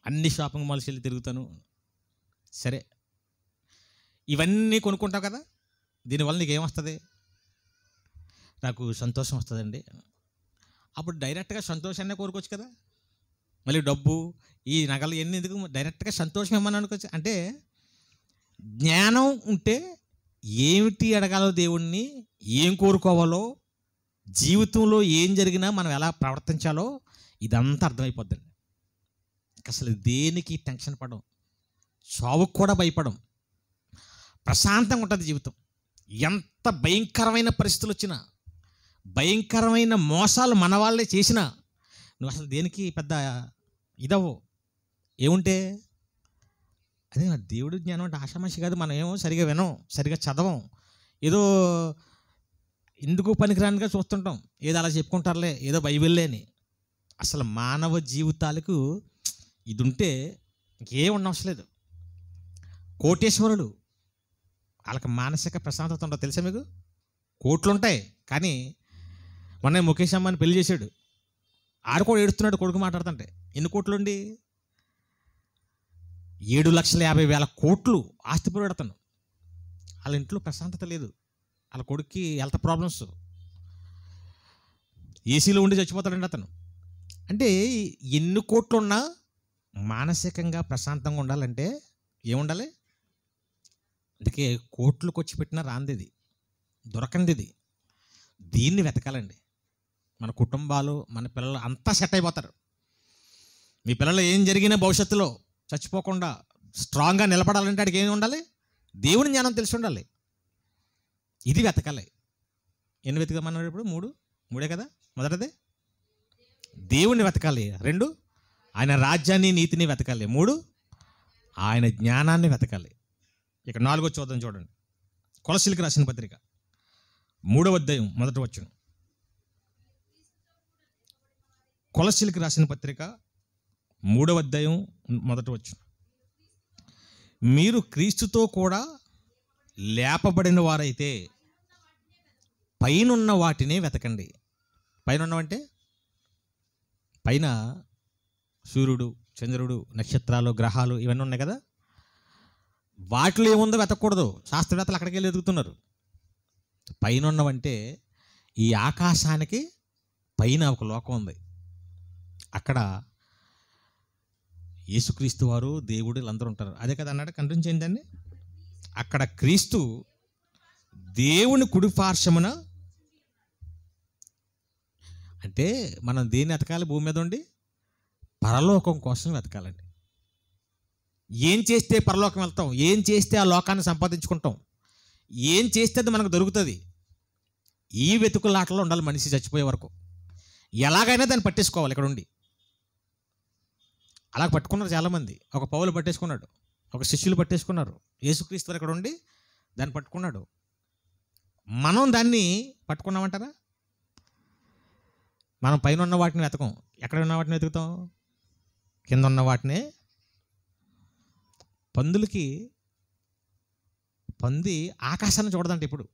అన్ని షాపింగ్ మాల్స్ వెళ్ళి తిరుగుతాను. సరే, ఇవన్నీ కొనుక్కుంటావు కదా, దీనివల్ల నీకేమొస్తుంది? నాకు సంతోషం వస్తుందండి. అప్పుడు డైరెక్ట్గా సంతోషాన్ని కోరుకోవచ్చు కదా. మళ్ళీ డబ్బు, ఈ నగలు ఎన్ని ఎందుకు? డైరెక్ట్గా సంతోషం ఏమని అనుకోవచ్చు. అంటే జ్ఞానం ఉంటే ఏమిటి అడగాలో దేవుణ్ణి, ఏం కోరుకోవాలో, జీవితంలో ఏం జరిగినా మనం ఎలా ప్రవర్తించాలో ఇదంతా అర్థమైపోద్దండి. అసలు దేనికి టెన్షన్ పడం, చావుకు కూడా భయపడం, ప్రశాంతంగా ఉంటుంది జీవితం. ఎంత భయంకరమైన పరిస్థితులు వచ్చినా, భయంకరమైన మోసాలు మన వాళ్ళే చేసినా నువ్వు అసలు దేనికి పెద్ద ఇదవు. ఏముంటే అదే దేవుడు జ్ఞానం అంటే ఆషామాషి కాదు. మనం ఏమో సరిగా వినం, సరిగా చదవం, ఏదో ఎందుకు పనికిరానిగా చూస్తుంటాం, ఏదో అలా చెప్పుకుంటారులే, ఏదో బైబిల్లే అని. అసలు మానవ జీవితాలకు ఇది ఉంటే ఇంకేం ఉండవసరం లేదు. కోటేశ్వరులు, వాళ్ళకి మానసిక ప్రశాంతత ఉండదు తెలుసా మీకు? కోట్లు ఉంటాయి, కానీ మొన్న ముఖేష్ అమ్మాని పెళ్లి చేశాడు, ఆడు కూడా ఏడుస్తున్నాడు కొడుకు మాట్లాడుతుంటే. ఎన్ని కోట్లుండి? 7,50,000 కోట్లు ఆస్తిపరుడు పెడతాను. వాళ్ళ ఇంట్లో ప్రశాంతత లేదు, వాళ్ళ కొడుక్కి హెల్త్ ప్రాబ్లమ్స్, ఏసీలో ఉండి చచ్చిపోతాడండి అతను. అంటే ఎన్ని కోట్లు ఉన్నా మానసికంగా ప్రశాంతంగా ఉండాలంటే ఏముండాలి? అందుకే కోట్లకు వచ్చి పెట్టినా రాందిది, దొరకందిది. దీన్ని వెతకాలండి. మన కుటుంబాలు, మన పిల్లలు అంతా సెట్ అయిపోతారు. మీ పిల్లలు ఏం జరిగినా భవిష్యత్తులో చచ్చిపోకుండా స్ట్రాంగ్గా నిలబడాలంటే అడిగి ఏమి ఉండాలి? దేవుని జ్ఞానం తెలిసి ఉండాలి. ఇది వెతకాలి. ఎన్ని వెతకమన్నాడు ఇప్పుడు? మూడే కదా. మొదటిది దేవుణ్ణి వెతకాలి, 2 ఆయన రాజ్యాన్ని నీతిని వెతకాలి, 3 ఆయన జ్ఞానాన్ని వెతకాలి. ఇక 4 చూద్దాం చూడండి. కొలస్సీలకు రాసిన పత్రిక 3వ అధ్యాయం 1వ వచనం. కొలస్సీలకు రాసిన పత్రిక 3వ అధ్యాయం 1వ వచనం. మీరు క్రీస్తుతో కూడా లేపబడిన వారైతే పైనున్న వాటిని వెతకండి. పైన ఉన్నవంటే పైన సూర్యుడు, చంద్రుడు, నక్షత్రాలు, గ్రహాలు ఇవన్నీ ఉన్నాయి కదా, వాటిలో ఏముందో వెతకూడదు. శాస్త్రవేత్తలు అక్కడికి వెళ్ళి ఎదుగుతున్నారు. పైన ఉన్నవంటే ఈ ఆకాశానికి పైన ఒక లోకం ఉంది, అక్కడ యేసుక్రీస్తు వారు, దేవుడు వీళ్ళందరూ ఉంటారు. అదే కదా అన్నాడు. కంటిన్యూ చేయండి. అక్కడ క్రీస్తు దేవుని కుడి పార్శ్వమున. అంటే మనం దేన్ని వెతకాలి? భూమి మీద ఉండి పరలోకం కోసం వెతకాలండి. ఏం చేస్తే పరలోకం వెళ్తాం, ఏం చేస్తే ఆ లోకాన్ని సంపాదించుకుంటాం, ఏం చేస్తే అది మనకు దొరుకుతుంది, ఈ వెతుకులాటలో ఉండాలి మనిషి చచ్చిపోయే వరకు. ఎలాగైనా దాన్ని పట్టేసుకోవాలి ఇక్కడ ఉండి. అలా పట్టుకున్నారు చాలామంది. ఒక పౌలు పట్టేసుకున్నాడు, ఒక శిష్యులు పట్టేసుకున్నారు. యేసుక్రీస్తు ఇక్కడ ఉండి దాన్ని పట్టుకున్నాడు. మనం దాన్ని పట్టుకున్నామంటారా? మనం పైన ఉన్న వాటిని వెతకం, ఎక్కడ ఉన్న వాటిని వెతుకుతాం? కింద ఉన్న వాటినే. పంది ఆకాశాన్ని చూడదంట. ఇప్పుడు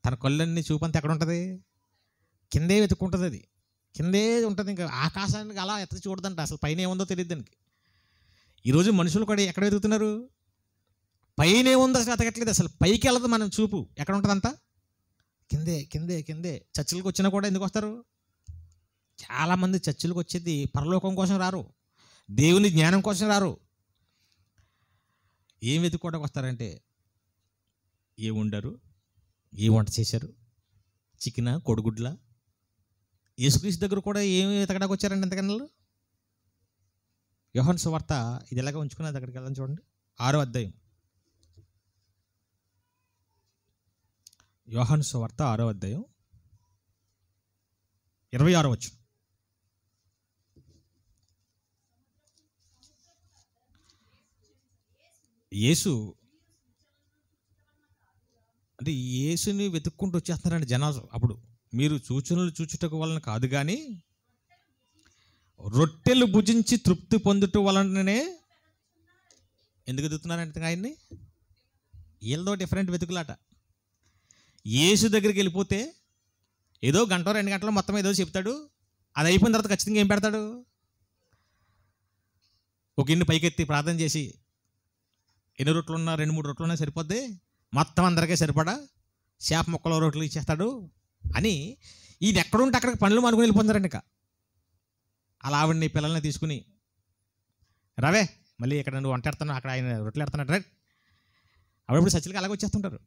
తన కళ్ళన్నీ చూపంతా ఎక్కడ ఉంటుంది? కిందే వెతుక్కుంటుంది. అది కిందే ఉంటుంది. ఇంకా ఆకాశానికి అలా ఎత్తి చూడదంట. అసలు పైన ఏముందో తెలియదు దానికి. ఈరోజు మనుషులు కూడా ఎక్కడ వెతుకుతున్నారు? పైన ఏముందో అసలు వెతకట్లేదు. అసలు పైకి వెళ్ళదు మనం చూపు. ఎక్కడ ఉంటుందంట? కిందే కిందే కిందే. చర్చిలకు వచ్చినా కూడా ఎందుకు వస్తారు? చాలామంది చర్చిలకు వచ్చేది పరలోకం కోసం రారు, దేవుని జ్ఞానం కోసం రారు. ఏం వెతుక్కోవడానికి వస్తారంటే ఏ వండారు, ఏ వంట చేశారు, చికెనా, కోడిగుడ్ల. యేసుక్రీస్తు దగ్గర కూడా ఏమి వెతకడానికి వచ్చారండి ఎంతకన్నా? యోహాను సువార్త ఇది ఎలాగ ఉంచుకున్నది, అక్కడికి వెళ్ళని చూడండి. 6వ అధ్యాయం, యోహాను సువార్త 6వ అధ్యాయం 26వ వచనం. యేసు అంటే యేసుని వెతుక్కుంటూ వచ్చేస్తున్నారండి జనాలు. అప్పుడు మీరు సూచనలు చూచుటకు వలన కాదు కానీ రొట్టెలు భుజించి తృప్తి పొందుట వలననే ఎందుకు వెతుకుతున్నారంటే ఆయన్ని. వీళ్ళతో డిఫరెంట్ వెతుకులాట. యేసు దగ్గరికి వెళ్ళిపోతే ఏదో గంట 2 గంటలు మొత్తం ఏదో చెప్తాడు. అది అయిపోయిన తర్వాత ఖచ్చితంగా ఏం పెడతాడు? ఒక గిన్నె పైకెత్తి ప్రార్థన చేసి ఎన్ని రొట్టెలు ఉన్నా 2-3 రొట్టెలు ఉన్నా సరిపోద్ది, మొత్తం అందరికీ సరిపడా చేప ముక్కలు రొట్టెలు ఇచ్చేస్తాడు అని ఈయన ఎక్కడుంటే అక్కడికి పనులు మానుకుని వెళ్ళిపోతారండి. ఇక అలా ఆవిడని పిల్లల్ని తీసుకుని రావే మళ్ళీ ఇక్కడ నువ్వు వంట ఎడతాను, అక్కడ ఆయన రొట్టెలు ఎడతాను రైట్. అప్పుడప్పుడు సచ్చిలకి అలాగే వచ్చేస్తుంటారు.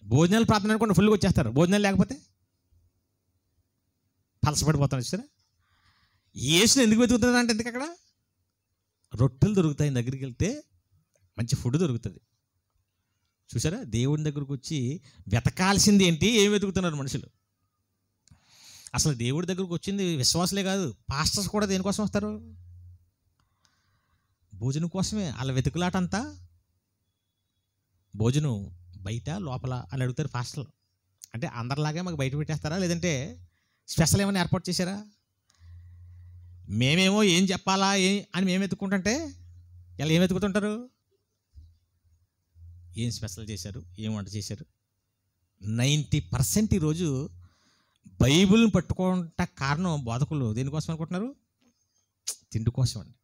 భోజనాలు ప్రార్థన అనుకోండి ఫుల్గా వచ్చేస్తారు. భోజనాలు లేకపోతే పలసపడిపోతాను. సరే, యేసుని ఎందుకు వెతుకుతుంది అంటే ఎందుకు అక్కడ రొట్టెలు దొరుకుతాయి. దగ్గరికి వెళ్తే మంచి ఫుడ్ దొరుకుతుంది. చూసారా, దేవుని దగ్గరకు వచ్చి వెతకాల్సింది ఏంటి, ఏం వెతుకుతున్నారు మనుషులు. అసలు దేవుడి దగ్గరకు వచ్చింది విశ్వాసులే కాదు, పాస్టర్స్ కూడా దేనికోసం వస్తారు? భోజనం కోసమే. వాళ్ళ వెతుకులాట అంతా భోజనం బయట లోపల అని అడుగుతారు పాస్టర్లు. అంటే అందరిలాగే మాకు బయట పెట్టేస్తారా, లేదంటే స్పెషల్ ఏమైనా ఏర్పాటు చేశారా? మేమేమో ఏం చెప్పాలా అని మేము వెతుక్కుంటుంటే ఇలా ఏం వెతుకుతుంటారు? ఏం స్పెషల్ చేశారు, ఏం వంట చేశారు. 90% ఈరోజు బైబిల్ని పట్టుకుంటా కారణం బోధకులు దేనికోసం అనుకుంటున్నారు? తిండి కోసం అండి.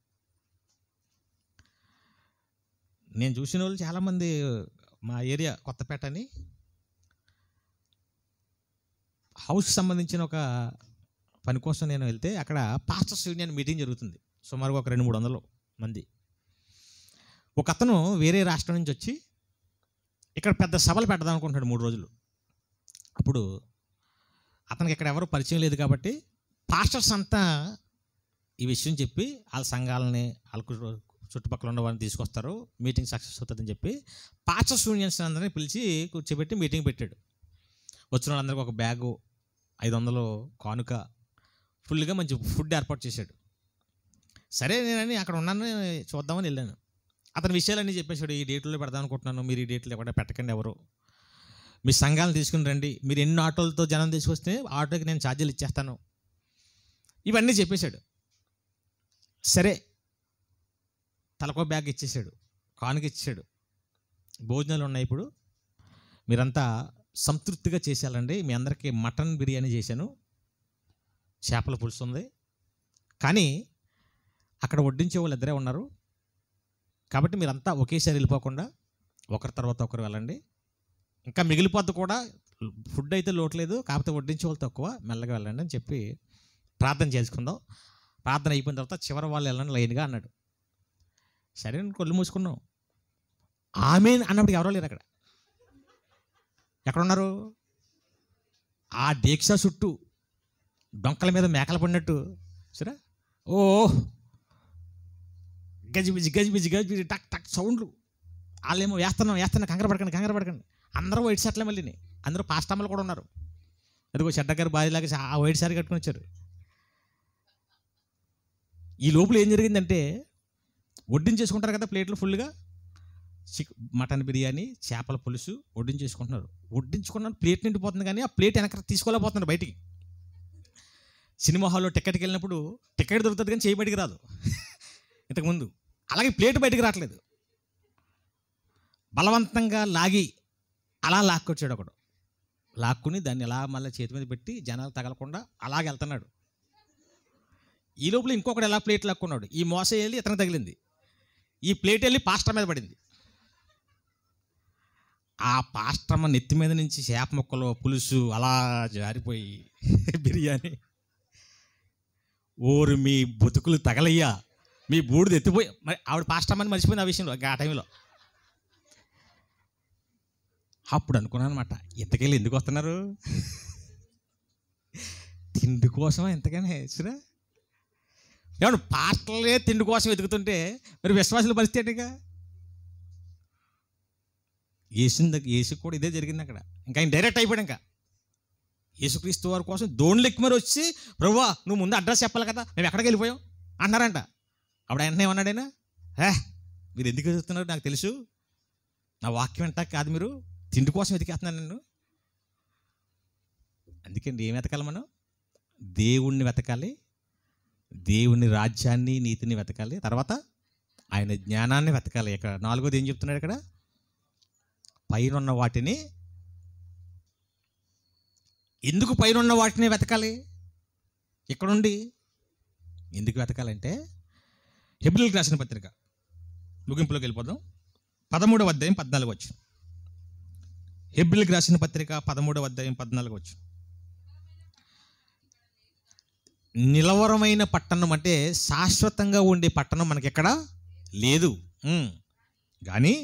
నేను చూసిన వాళ్ళు చాలామంది మా ఏరియా కొత్తపేట అని హౌస్కి సంబంధించిన ఒక పని కోసం నేను వెళ్తే అక్కడ పాస్టర్స్ యూనియన్ మీటింగ్ జరుగుతుంది. సుమారుగా ఒక 200-300 మంది. ఒక అతను వేరే రాష్ట్రం నుంచి వచ్చి ఇక్కడ పెద్ద సభలు పెడదాం అనుకుంటున్నాడు 3 రోజులు. అప్పుడు అతనికి ఇక్కడ ఎవరు పరిచయం లేదు కాబట్టి పాస్టర్స్ అంతా ఈ విషయం చెప్పి వాళ్ళ సంఘాలని వాళ్ళకు చుట్టుపక్కల ఉన్న వారిని తీసుకొస్తారు, మీటింగ్ సక్సెస్ అవుతుందని చెప్పి పాస్టర్స్ యూనియన్స్ అందరినీ పిలిచి కూర్చోబెట్టి మీటింగ్ పెట్టాడు. వచ్చిన వాళ్ళందరికీ ఒక బ్యాగు 500 కానుక ఫుల్గా మంచి ఫుడ్ ఏర్పాటు చేశాడు. సరే నేనని అక్కడ ఉన్నాను, చూద్దామని వెళ్ళాను. అతని విషయాలన్నీ చెప్పేశాడు. ఈ డేట్లో పెడదాం అనుకుంటున్నాను, మీరు ఈ డేట్లో ఎక్కడ పెట్టకండి, ఎవరు మీ సంఘాలను తీసుకుని రండి, మీరు ఎన్ని ఆటోలతో జనం తీసుకొస్తే ఆటోకి నేను ఛార్జీలు ఇచ్చేస్తాను, ఇవన్నీ చెప్పేశాడు. సరే, తలకో బ్యాగ్ ఇచ్చేసాడు, కానుక ఇచ్చాడు. భోజనాలు ఉన్నాయి, ఇప్పుడు మీరంతా సంతృప్తిగా చేసేయాలండి. మీ అందరికీ మటన్ బిర్యానీ చేశాను, చేపల పులుసు ఉంది, కానీ అక్కడ వడ్డించే వాళ్ళు ఇద్దరే ఉన్నారు కాబట్టి మీరంతా ఒకేసారి వెళ్ళిపోకుండా ఒకరి తర్వాత ఒకరు వెళ్ళండి. ఇంకా మిగిలిపోద్ది కూడా, ఫుడ్ అయితే లోట్లేదు, కాకపోతే వడ్డించే వాళ్ళు తక్కువ, మెల్లగా వెళ్ళండి అని చెప్పి ప్రార్థన చేసుకుందాం. ప్రార్థన అయిపోయిన తర్వాత చివరి వాళ్ళు వెళ్ళండి లైన్గా అన్నాడు. సరే కొళ్ళు మూసుకున్నాం. ఆమేన్ అన్నప్పుడు ఎవరో లేరు అక్కడ. ఎక్కడున్నారు? ఆ దీక్ష చుట్టూ డొంకల మీద మేకలు పడినట్టు సరే, ఓ గజిబిజి గజిబిజి గజిబిజి టక్ టక్ సౌండ్లు. వాళ్ళేమో వేస్తున్నా కంగారు పడకండి. అందరూ వైట్ షర్ట్లే, మళ్ళీ అందరూ పాస్టమ్మలు కూడా ఉన్నారు. అదిగో చెడ్డ గారు బాధిలాగా ఆ వైట్ సారీ కట్టుకుని వచ్చారు. ఈ లోపల ఏం జరిగిందంటే వడ్డించేసుకుంటారు కదా ప్లేట్లు ఫుల్గా, మటన్ బిర్యానీ, చేపల పులుసు వడ్డించేసుకుంటున్నారు. వడ్డించుకున్న ప్లేట్ నిండిపోతుంది కానీ ఆ ప్లేట్ వెనక తీసుకోలేకపోతున్నారు బయటికి. సినిమా హాల్లో టికెట్కి వెళ్ళినప్పుడు టికెట్ దొరుకుతుంది కానీ చేయి బయటికి రాదు ఇంతకుముందు, అలాగే ప్లేట్ బయటికి రావట్లేదు. బలవంతంగా లాగి అలా లాక్కొచ్చాడు ఒకడు. లాక్కుని దాన్ని ఎలా మళ్ళీ చేతి మీద పెట్టి జనాలు తగలకుండా అలాగే వెళ్తున్నాడు. ఈ లోపల ఇంకొకడు ఎలా ప్లేట్ లాక్కున్నాడు. ఈ మోస వెళ్ళి ఇతనికి తగిలింది, ఈ ప్లేట్ వెళ్ళి పాస్టర్ మీద పడింది. ఆ పాస్టమ్మ నెత్తి మీద నుంచి చేప ముక్కలు పులుసు అలా జారిపోయి బిర్యానీ. ఓరు మీ బతుకులు తగలయ్యా, మీ బూడిద ఎత్తిపోయి. మరి ఆవిడ పాస్టమ్మని మర్చిపోయింది ఆ విషయంలో ఆ టైంలో. అప్పుడు అనుకున్నాను అనమాట, ఇంతకెళ్ళి ఎందుకు వస్తున్నారు? తిండి కోసమా ఇంతకనే సరే? ఏమన్నా పాస్టర్లే తిండి కోసం వెతుకుతుంటే మరి విశ్వాసుల పరిస్థితి ఏంటిగా? యేసుకు కూడా ఇదే జరిగింది అక్కడ. ఇంకా ఆయన డైరెక్ట్ అయిపోయాడు. ఇంకా యేసుక్రీస్తు వారి కోసం దోణులు ఎక్కి మరి వచ్చి, ప్రభువా నువ్వు ముందు అడ్రస్ చెప్పాలి కదా, మేము ఎక్కడికి వెళ్ళిపోయాం అన్నారంట. అప్పుడు ఆయన ఏమన్నాడైనా, మీరు ఎందుకు వెతుకుతున్నారు నాకు తెలుసు, నా వాక్యం అంటా కాదు మీరు, తిండి కోసం వెతికేస్తున్నాను నేను. అందుకండి ఏం వెతకాలి మనం? దేవుణ్ణి వెతకాలి, దేవుని రాజ్యాన్ని నీతిని వెతకాలి, తర్వాత ఆయన జ్ఞానాన్ని వెతకాలి. ఇక్కడ 4వది ఏం చెప్తున్నాడు ఇక్కడ? పైనున్న వాటిని. ఎందుకు పైనున్న వాటిని వెతకాలి? ఇక్కడుండి ఎందుకు వెతకాలంటే, హెబ్రీయులకు రాసిన పత్రిక ముగింపులోకి వెళ్ళిపోదాం. 13వ అధ్యాయం 14 వచ్చు. హెబ్రీయులకు రాసిన పత్రిక 13వ అధ్యాయం 14 వచ్చు. నిలవరమైన పట్టణం అంటే శాశ్వతంగా ఉండే పట్టణం మనకి ఎక్కడ లేదు. కానీ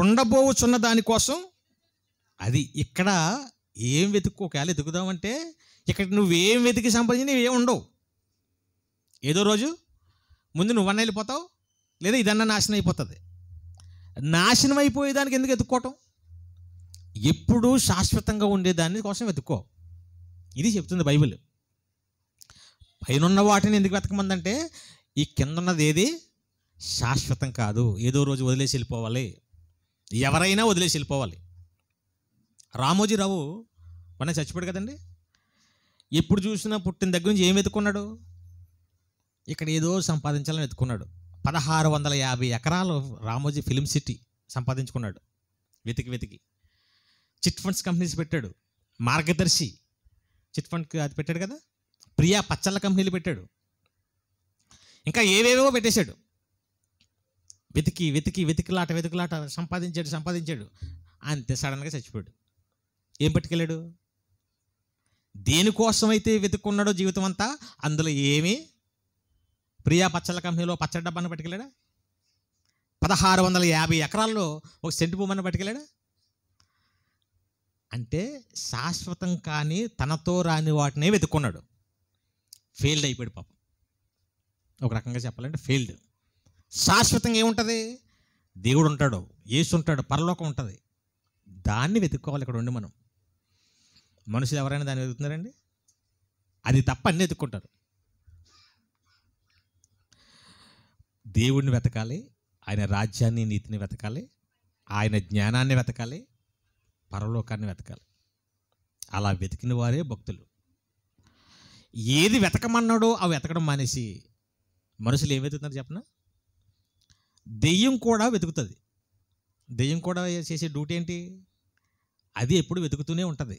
ఉండబోచున్న దానికోసం అది ఇక్కడ ఏం ఒకవేళ వెతుకుదామంటే ఇక్కడ నువ్వేం వెతికి సంపాదించి ఏం ఉండవు. ఏదో రోజు ముందు నువ్వన్నా వెళ్ళిపోతావు, లేదా ఇదన్నా నాశనం అయిపోతుంది. నాశనం అయిపోయేదానికి ఎందుకు వెతుక్కోవటం? ఎప్పుడూ శాశ్వతంగా ఉండేదాని కోసం వెతుక్కో. ఇది చెప్తుంది బైబిల్. పైనున్న వాటిని ఎందుకు వెతకమందంటే, ఈ కింద ఉన్నది ఏది శాశ్వతం కాదు, ఏదో రోజు వదిలేసి వెళ్ళిపోవాలి. ఎవరైనా వదిలేసి వెళ్ళిపోవాలి. రామోజీరావు మన చచ్చిపోయాడు కదండి. ఎప్పుడు చూసినా పుట్టిన దగ్గర నుంచి ఏం వెతుక్కున్నాడు? ఇక్కడ ఏదో సంపాదించాలని వెతుక్కున్నాడు. 1650 ఎకరాలు రామోజీ ఫిలిం సిటీ సంపాదించుకున్నాడు వెతికి. చిట్ ఫండ్స్ కంపెనీస్ పెట్టాడు. మార్గదర్శి చిట్ ఫండ్ అది పెట్టాడు కదా. ప్రియా పచ్చళ్ళ కంపెనీలు పెట్టాడు. ఇంకా ఏవేవో పెట్టేశాడు. వెతికిలాట సంపాదించాడు. అంతే సడన్గా చచ్చిపోయాడు. ఏం పట్టుకెళ్ళాడు? దేనికోసం అయితే వెతుక్కున్నాడో జీవితం అంతా, అందులో ఏమీ ప్రియా పచ్చళ్ళ కంపెనీలో పచ్చడి డబ్బాన్ని పట్టుకెళ్ళాడా? 1650 ఎకరాల్లో ఒక సెంటు భూమని పట్టుకెళ్ళాడా? అంటే శాశ్వతం కానీ తనతో రాని వాటినే వెతుక్కున్నాడు. ఫెయిల్డ్ అయిపోయాడు పాపం. ఒక రకంగా చెప్పాలంటే ఫెయిల్డ్. శాశ్వతంగా ఏముంటుంది? దేవుడు ఉంటాడు, యేసు ఉంటాడు, పరలోకం ఉంటుంది. దాన్ని వెతుక్కోవాలి. ఇక్కడ ఉండి మనం మనుషులు ఎవరైనా దాన్ని వెతుకుతున్నారండి? అది తప్ప అన్నీ వెతుక్కుంటారు. దేవుడిని వెతకాలి, ఆయన రాజ్యాన్ని నీతిని వెతకాలి, ఆయన జ్ఞానాన్ని వెతకాలి, పరలోకాన్ని వెతకాలి. అలా వెతికిన వారే భక్తులు. ఏది వెతకమన్నాడో అవి వెతకడం మానేసి మనుషులు ఏం వెతుకుతున్నారు చెప్పనా? దెయ్యం కూడా వెతుకుతుంది. దెయ్యం కూడా చేసే డ్యూటీ ఏంటి? అది ఎప్పుడు వెతుకుతూనే ఉంటుంది.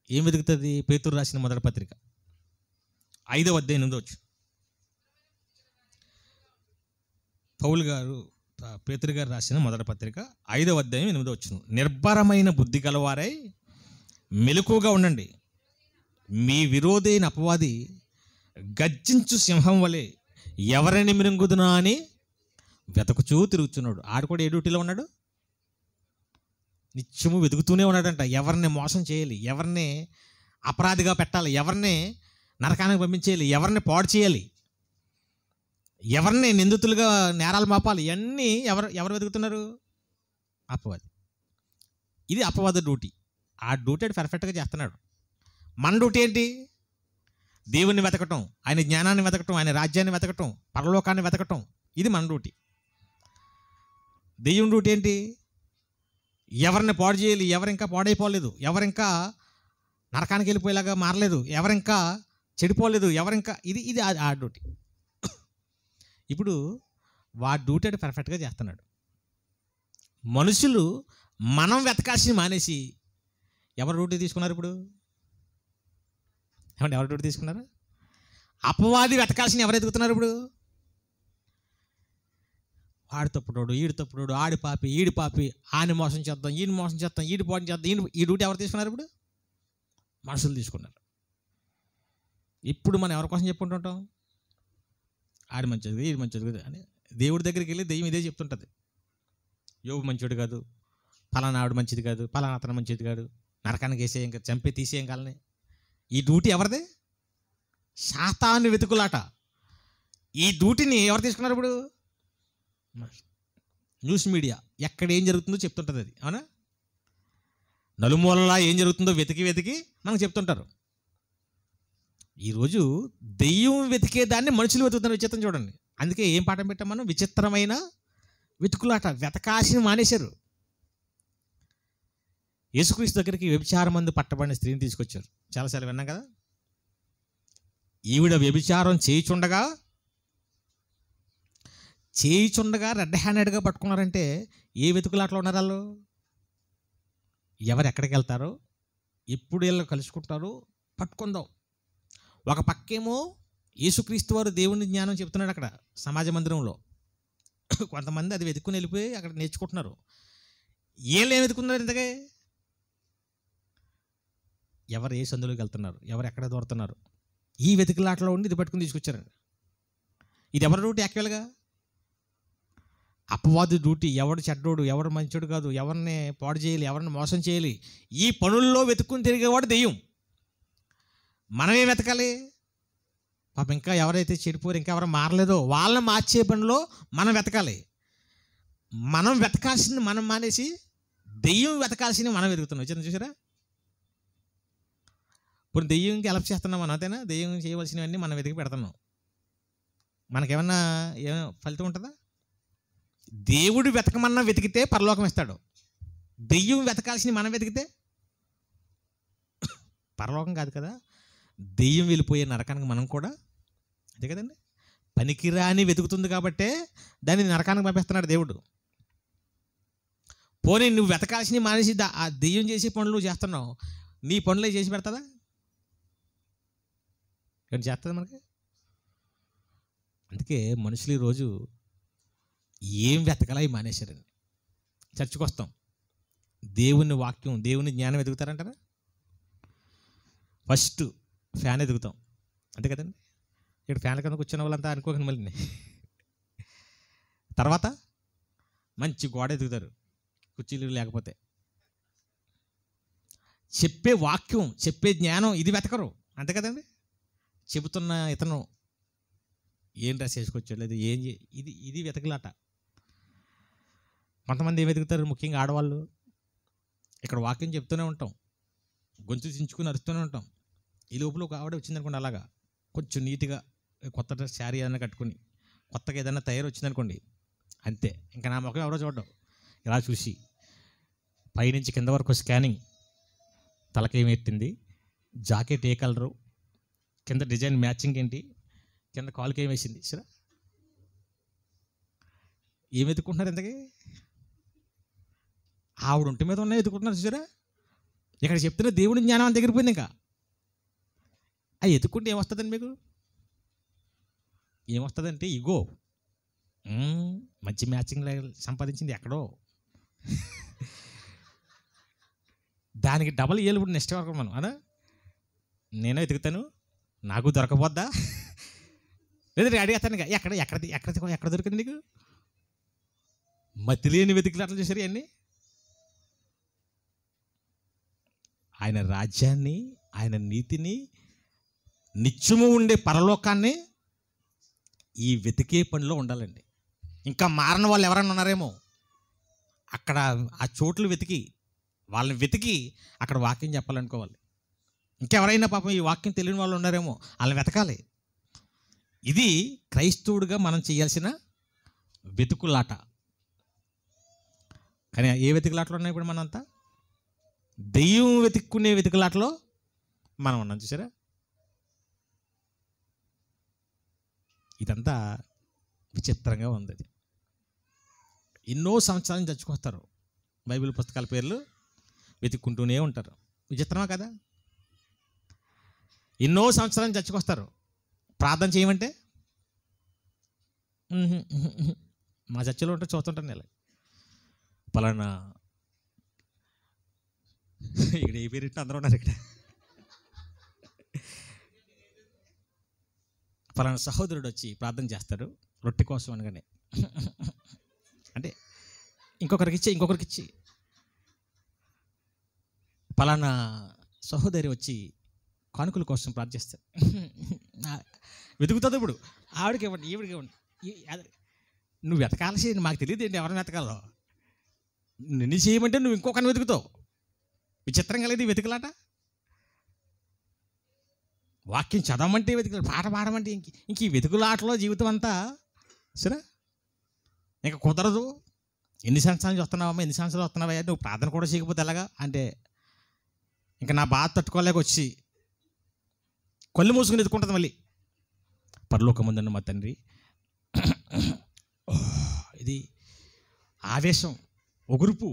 ఏం వెతుకుతుంది? పేతురు రాసిన మొదటి పత్రిక 5వ అధ్యాయం 8వ వచనం. పౌలు గారు పేతురు గారు రాసిన మొదటి పత్రిక 5వ అధ్యాయం 8వ వచనం. నిర్భరమైన బుద్ధి గలవారై మెలకువగా ఉండండి. మీ విరోధైన అపవాది గర్జించు సింహం వలె ఎవరిని మృంగుదునా అని వెతకుచూ తిరుగుతున్నాడు. ఆడు కూడా ఏ డ్యూటీలో ఉన్నాడు? నిత్యము వెతుకుతూనే ఉన్నాడంట. ఎవరిని మోసం చేయాలి, ఎవరిని అపరాధిగా పెట్టాలి, ఎవరిని నరకానికి పంపించేయాలి, ఎవరిని పాడు చేయాలి, ఎవరిని నిందితులుగా నేరాలు మాపాలి, ఇవన్నీ ఎవరు వెతుకుతున్నారు? అపవాది. ఇది అపవాది డ్యూటీ. ఆ డ్యూటీ పర్ఫెక్ట్గా చేస్తున్నాడు. మన డ్యూటీ ఏంటి? దేవుణ్ణి వెతకటం, ఆయన జ్ఞానాన్ని వెతకటం, ఆయన రాజ్యాన్ని వెతకటం, పరలోకాన్ని వెతకటం. ఇది మన డ్యూటీ. దెయ్యం డ్యూటీ ఏంటి? ఎవరిని పాడు చేయాలి, ఎవరింకా పాడైపోలేదు, ఎవరింకా నరకానికి వెళ్ళిపోయేలాగా మారలేదు, ఎవరింకా చెడిపోలేదు, ఎవరింకా ఇది ఆ డ్యూటీ. ఇప్పుడు వాడి డ్యూటీ పర్ఫెక్ట్గా చేస్తున్నాడు. మనుషులు మనం వెతకాల్సి మానేసి ఎవరు డ్యూటీ తీసుకున్నారు? ఇప్పుడు ఏమంటే ఎవరు డ్యూటీ తీసుకున్నారు? అపవాది వెతకాల్సిన ఎవరు ఎదుగుతున్నారు? ఇప్పుడు ఆడి తప్పుడోడు, ఈడు తప్పుడోడు, ఆడి పాపి, ఈడి పాపి, ఆని మోసం చేద్దాం, ఈయన మోసం చేద్దాం, ఈడి పాటు చేద్దాం. ఈ డ్యూటీ ఎవరు తీసుకున్నారు? ఇప్పుడు మనుషులు తీసుకున్నారు. ఇప్పుడు మనం ఎవరి కోసం చెప్పుకుంటుంటాం? ఆడి మంచిది, ఈడు మంచిది అని. దేవుడి దగ్గరికి వెళ్ళి దెయ్యం ఇదే చెప్తుంటుంది. యోబు మంచివాడు కాదు, ఫలానా ఆవిడ మంచిది కాదు, ఫలానా అతను మంచిది కాదు, నరకానికి వేసేయం కాదు, చంపి తీసేయం కాలని. ఈ డ్యూటీ ఎవరిదే? సాతాను వెతుకులాట. ఈ డ్యూటీని ఎవరు తీసుకున్నారు? ఇప్పుడు న్యూస్ మీడియా ఎక్కడ ఏం జరుగుతుందో చెప్తుంటుంది. అది అవునా? నలుమూలలా ఏం జరుగుతుందో వెతికి మనకు చెప్తుంటారు. ఈరోజు దెయ్యం వెతికేదాన్ని మనుషులు వెతుకుతున్న విచిత్రం చూడండి. అందుకే ఏం పాఠం పెట్టాం మనం? విచిత్రమైన వెతుకులాట. వెతకాల్సిన మానేశారు. యేసుక్రీస్తు దగ్గరికి వ్యభిచారం మందు పట్టబడిన స్త్రీని తీసుకొచ్చారు. చాలాసార్లు విన్నాం కదా. ఈవిడ వ్యభిచారం చేయుచుండగా రెడ్ హ్యాండెడ్గా పట్టుకున్నారంటే ఏ వెతుకులాట్లో ఉన్నారు వాళ్ళు? ఎవరు ఎక్కడికి వెళ్తారో, ఎప్పుడు వీళ్ళు కలుసుకుంటారో పట్టుకుందాం. ఒక పక్కేమో యేసుక్రీస్తు వారు దేవుని జ్ఞానం చెప్తున్నాడు అక్కడ సమాజ మందిరంలో. కొంతమంది అది వెతుక్కుని వెళ్ళిపోయి అక్కడ నేర్చుకుంటున్నారు. వీళ్ళు ఏం వెతుకున్నారు? ఇంతకే ఎవరు ఏ సందులోకి వెళ్తున్నారు, ఎవరు ఎక్కడ దూరుతున్నారు, ఈ వెతుకులాటలో ఉండి ఇది పట్టుకుని తీసుకొచ్చారండి. ఇది ఎవరి డ్యూటీ? యాక్చువల్గా అపవాది డ్యూటీ. ఎవడు చెడ్డోడు, ఎవడు మంచోడు కాదు, ఎవరిని పాడు చేయాలి, ఎవరిని మోసం చేయాలి, ఈ పనుల్లో వెతుక్కుని తిరిగేవాడు దెయ్యం. మనమే వెతకాలి. పాపం ఇంకా ఎవరైతే చెడిపోయారు, ఇంకా ఎవరు మారలేదో వాళ్ళని మార్చే పనిలో మనం వెతకాలి. మనం వెతకాల్సింది మనం మానేసి దెయ్యం వెతకాల్సింది మనం వెతుకుతున్నాం. వచ్చింది చూసారా? ఇప్పుడు దెయ్యంకి హెల్ప్ చేస్తున్నాం మనం, అంతేనా? దెయ్యం చేయవలసినవన్నీ మనం వెతికి పెడుతున్నాం. మనకేమన్నా ఏమైనా ఫలితం ఉంటుందా? దేవుడు వెతకమన్నా వెతికితే పరలోకం ఇస్తాడు. దెయ్యం వెతకాల్సింది మనం వెతికితే పరలోకం కాదు కదా, దెయ్యం వెళ్ళిపోయే నరకానికి మనం కూడా. అంతే కదండి. పనికిరాని వెతుకుతుంది కాబట్టే దాన్ని నరకానికి పంపిస్తున్నాడు దేవుడు. పోనీ నువ్వు వెతకాల్సినవి మానేసి ఆ దెయ్యం చేసే పనులు చేస్తున్నావు, నీ పనులే చేసి పెడతాదా? ఏం చేస్తుంది మనకి? అందుకే మనుషులు ఈరోజు ఏం వెతకాలా అవి మానేశారండి. చర్చికి వస్తాం, దేవుని వాక్యం, దేవుని జ్ఞానం వెతుకుతారంటారా? ఫస్ట్ ఫ్యాన్ ఎదుగుతాం, అంతే కదండి. ఇక్కడ ఫ్యాన్ల కింద కూర్చున్న వాళ్ళంతా అనుకోకండి మళ్ళీ. తర్వాత మంచి గోడ ఎదుగుతారు, కుర్చీలు లేకపోతే. చెప్పే వాక్యం, చెప్పే జ్ఞానం ఇది వెతకరు, అంతే కదండి. చెబుతున్న ఇతను ఏం డ్రెస్ వేసుకొచ్చాడు, లేదు ఏం ఇది వెతకలాట. కొంతమంది ఏం వెతుకుతారు, ముఖ్యంగా ఆడవాళ్ళు. ఇక్కడ వాక్యం చెప్తూనే ఉంటాం, గొంతు చించుకుని అరుస్తూనే ఉంటాం. ఈ లోపల ఒక ఆవిడ వచ్చిందనుకోండి, అలాగా కొంచెం నీట్గా కొత్త డ్రెస్, శారీ ఏదైనా కట్టుకుని కొత్తగా ఏదైనా తయారు వచ్చిందనుకోండి, అంతే. ఇంకా నా ముఖం ఎవరో చూడడం, ఇలా చూసి పైనుంచి కింద వరకు స్కానింగ్. తలకేమెట్టింది, జాకెట్ ఏ కలరు, కింద డిజైన్ మ్యాచింగ్ ఏంటి, కింద కాలుకి ఏం వేసింది. సరే, ఏం వెతుక్కుంటున్నారు ఇంతకీ? ఆవిడ ఒంటి మీద ఉన్నాయి వెతుక్కుంటున్నారు చూసారా. ఇక్కడ చెప్తున్న దేవుడి జ్ఞానం అంత దగ్గరిపోయింది. ఇంకా అవి ఎత్తుక్కుంటే ఏమొస్తుందండి మీకు? ఏమొస్తుందంటే ఇగో మంచి మ్యాచింగ్ సంపాదించింది ఎక్కడో, దానికి డబల్ ఏళ్ళు ఇప్పుడు నెక్స్ట్ వరకు మనం అదా నేనే వెతుకుతాను, నాకు దొరకపోద్దా? లేదంటే అడిగేస్తాను, ఎక్కడ ఎక్కడ ఎక్కడ ఎక్కడ దొరికింది నీకు? మతి లేని వెతికినట్లు చేశారు ఇవన్నీ. ఆయన రాజ్యాన్ని, ఆయన నీతిని, నిత్యము ఉండే పరలోకాన్ని ఈ వెతికే పనిలో ఉండాలండి. ఇంకా మారిన వాళ్ళు ఎవరైనా ఉన్నారేమో అక్కడ ఆ చోట్లు వెతికి, వాళ్ళని వెతికి అక్కడ వాక్యం చెప్పాలనుకోవాలి. ఇంకెవరైనా పాపం ఈ వాక్యం తెలియని వాళ్ళు ఉన్నారేమో వాళ్ళని వెతకాలి. ఇది క్రైస్తవుడిగా మనం చేయాల్సిన వెతుకులాట. కానీ ఏ వెతుకులాటలో ఉన్నాయి ఇప్పుడు మనంతా? దెయ్యం వెతుక్కునే వెతుకులాటలో మనం ఉన్నాం చూసారా. ఇదంతా విచిత్రంగా ఉంది. అది ఎన్నో సంవత్సరాల నుంచి చచ్చుకొస్తారు, బైబిల్ పుస్తకాల పేర్లు వెతుక్కుంటూనే ఉంటారు. విచిత్రమా కదా? ఎన్నో సంవత్సరాల నుంచి చచ్చుకొస్తారు. ప్రార్థన చేయమంటే మా చర్చలో ఉంటే చూస్తుంటాను నేను, పలానా ఇక్కడ ఏ పేరు అందరూ ఉన్నారు, ఇక్కడ పలానా సహోదరుడు వచ్చి ప్రార్థన చేస్తాడు రొట్టె కోసం అనగానే, అంటే ఇంకొకరికి ఇచ్చి పలానా సహోదరి వచ్చి కానుకల కోసం ప్రార్థిస్తాడు. వెతుకుతుంది. ఇప్పుడు ఆవిడకి ఇవ్వండి, ఈవిడికి ఇవ్వండి. నువ్వు వెతకాల్సి మాకు తెలియదు ఏంటి ఎవరిని వెతకాలో. నిన్ను చేయమంటే నువ్వు ఇంకొకరిని వెతుకుతావు. విచిత్రంగా లేదు ఈ వెతుకులాట. వాక్యం చదవమంటే వెతుకులాట, పాట పాడమంటే ఇంక ఈ వెతుకులాటలో జీవితం అంతా సరే. ఇంకా కుదరదు. ఎన్ని సంవత్సరాలు వస్తున్నావమ్మా, ఎన్ని సంవత్సరాలు వస్తున్నావా, నువ్వు ప్రార్థన కూడా చేయకపోతే ఎలాగా అంటే ఇంకా నా బాధ తట్టుకోలేక వచ్చి కళ్ళు మూసుకుని ఎత్తుకుంటుంది మళ్ళీ. పరలోకమందున్న మా తండ్రి, ఇది ఆవేశం, ఒగురుపు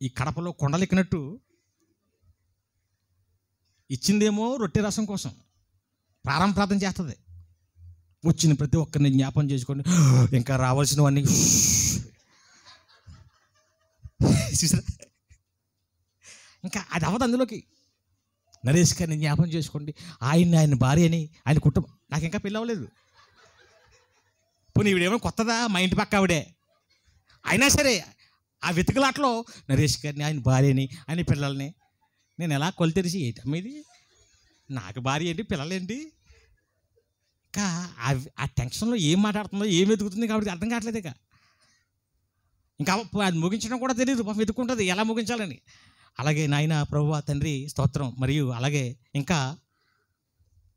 ఈ కడపలో కొండలెక్కినట్టు ఇచ్చిందేమో రొట్టె రసం కోసం ప్రార్థన చేస్తుంది. వచ్చిన ప్రతి ఒక్కరిని జ్ఞాపం చేసుకోండి, ఇంకా రావాల్సినవన్నీ చూసారా. ఇంకా అది అవ్వదు. అందులోకి నరేష్ గారిని జ్ఞాపం చేసుకోండి, ఆయన భార్యని, ఆయన కుటుంబం. నాకు ఇంకా పెళ్ళి అవ్వలేదు. పోనీ ఈవిడేమో కొత్తదా, మా ఇంటి పక్క ఆవిడే. అయినా సరే ఆ వెతుకులాట్లో నరేష్ గారిని, ఆయన భార్యని, ఆయన పిల్లల్ని నేను ఎలా కొలు తెరిచి ఏంటమ్మా ఇది, నాకు భార్య ఏంటి, పిల్లలేంటి, ఇంకా ఆ టెన్షన్లో ఏం మాట్లాడుతుందో, ఏం వెతుకుతుంది కాబట్టి అర్థం కావట్లేదు. ఇంకా అది ముగించడం కూడా తెలియదు, వెతుక్కుంటుంది ఎలా ముగించాలని. అలాగే నాయన ప్రభువా తండ్రి స్తోత్రం. మరియు అలాగే ఇంకా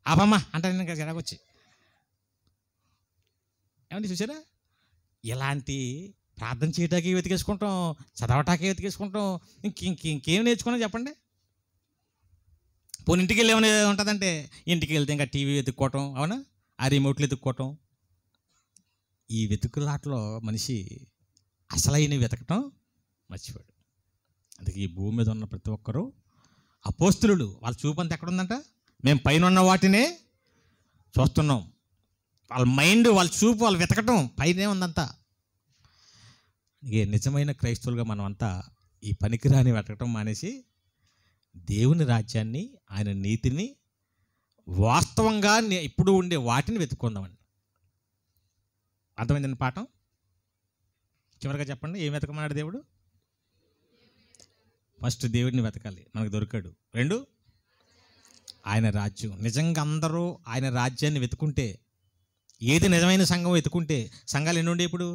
ఆపమ్మ అంటే నేను ఇంకా జరగొచ్చి ఏమండి చూసారా, ఇలాంటి ప్రార్థన చేయటానికి వెతికేసుకుంటాం, చదవటానికి వెతికేసుకుంటాం, ఇంకేం నేర్చుకున్నా చెప్పండి. పోనీ ఇంటికి వెళ్ళి ఏమైనా ఉంటుందంటే, ఇంటికి వెళ్తే ఇంకా టీవీ వెతుక్కోవటం, అవునా, ఆ రిమోట్లు వెతుక్కోవటం. ఈ వెతుకులాట్లో మనిషి అసలైన వెతకటం మర్చిపోయాడు. అందుకే ఈ భూమి మీద ఉన్న ప్రతి ఒక్కరూ అపోస్తులు, వాళ్ళ చూపు అంతా ఎక్కడుందంట, మేము పైన ఉన్న వాటినే చూస్తున్నాం. వాళ్ళ మైండ్, వాళ్ళ చూపు, వాళ్ళు వెతకటం పైనే ఉందంతా. నిజమైన క్రైస్తవులుగా మనం అంతా ఈ పనికిరాని వెతకటం మానేసి దేవుని రాజ్యాన్ని, ఆయన నీతిని, వాస్తవంగా ఇప్పుడు ఉండే వాటిని వెతుక్కుందామండి. అర్థమైందండి పాఠం? చివరిగా చెప్పండి, ఏం వెతకమన్నాడు దేవుడు? ఫస్ట్ దేవుడిని వెతకాలి, మనకు దొరికాడు. 2 ఆయన రాజ్యం. నిజంగా అందరూ ఆయన రాజ్యాన్ని వెతుకుంటే, ఏది నిజమైన సంఘం వెతుకుంటే, సంఘాలు ఎన్ని ఉండే? ఇప్పుడు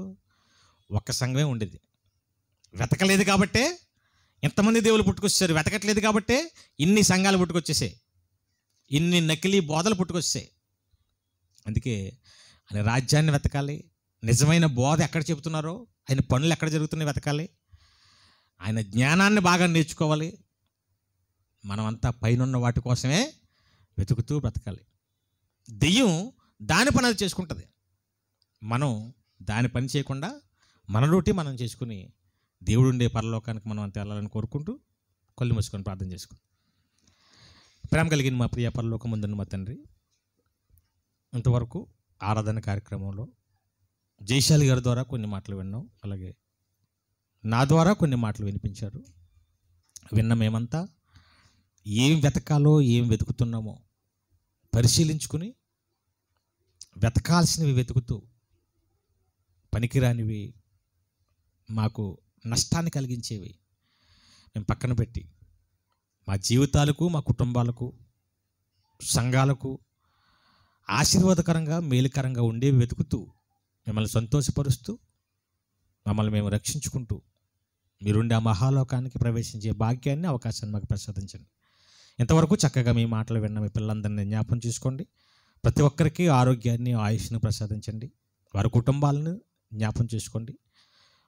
ఒక్క సంఘమే ఉండేది. వెతకలేదు కాబట్టే ఇంతమంది దేవుళ్ళు పుట్టుకొచ్చారు. వెతకట్లేదు కాబట్టే ఇన్ని సంఘాలు పుట్టుకొచ్చేసాయి, ఇన్ని నకిలీ బోధలు పుట్టుకొచ్చాయి. అందుకే ఆయన రాజ్యాన్ని వెతకాలి. నిజమైన బోధ ఎక్కడ చెబుతున్నారో, ఆయన పనులు ఎక్కడ జరుగుతున్నాయో వెతకాలి. ఆయన జ్ఞానాన్ని బాగా నేర్చుకోవాలి. మనమంతా పైనున్న వాటి కోసమే వెతుకుతూ బ్రతకాలి. దెయ్యం దాని పని అది చేసుకుంటుంది, మనం దాని పని చేయకుండా మన డ్యూటీ మనం చేసుకుని దేవుడు ఉండే పరలోకానికి మనం అంత వెళ్ళాలని కోరుకుంటూ కళ్ళు మూసుకొని ప్రార్థన చేసుకుని. ప్రేమ కలిగిన మా ప్రియ పరలోకం ముందున్న మా తండ్రి, ఇంతవరకు ఆరాధన కార్యక్రమంలో జయశాలి గారి ద్వారా కొన్ని మాటలు విన్నాం, అలాగే నా ద్వారా కొన్ని మాటలు వినిపించారు. విన్న మేమంతా ఏం వెతకాలో, ఏం వెతుకుతున్నామో పరిశీలించుకుని వెతకాల్సినవి వెతుకుతూ, పనికిరానివి, మాకు నష్టాన్ని కలిగించేవి మేము పక్కన పెట్టి, మా జీవితాలకు, మా కుటుంబాలకు, సంఘాలకు ఆశీర్వాదకరంగా, మేలుకరంగా ఉండేవి వెతుకుతూ, మిమ్మల్ని సంతోషపరుస్తూ, మమ్మల్ని మేము రక్షించుకుంటూ మీరుండే ఆ మహాలోకానికి ప్రవేశించే భాగ్యాన్ని, అవకాశాన్ని మాకు ప్రసాదించండి. ఇంతవరకు చక్కగా మీ మాటలు విన్న మీ పిల్లలందరినీ జ్ఞాపం చేసుకోండి. ప్రతి ఒక్కరికి ఆరోగ్యాన్ని, ఆయుష్ను ప్రసాదించండి. వారి కుటుంబాలను జ్ఞాపం చేసుకోండి.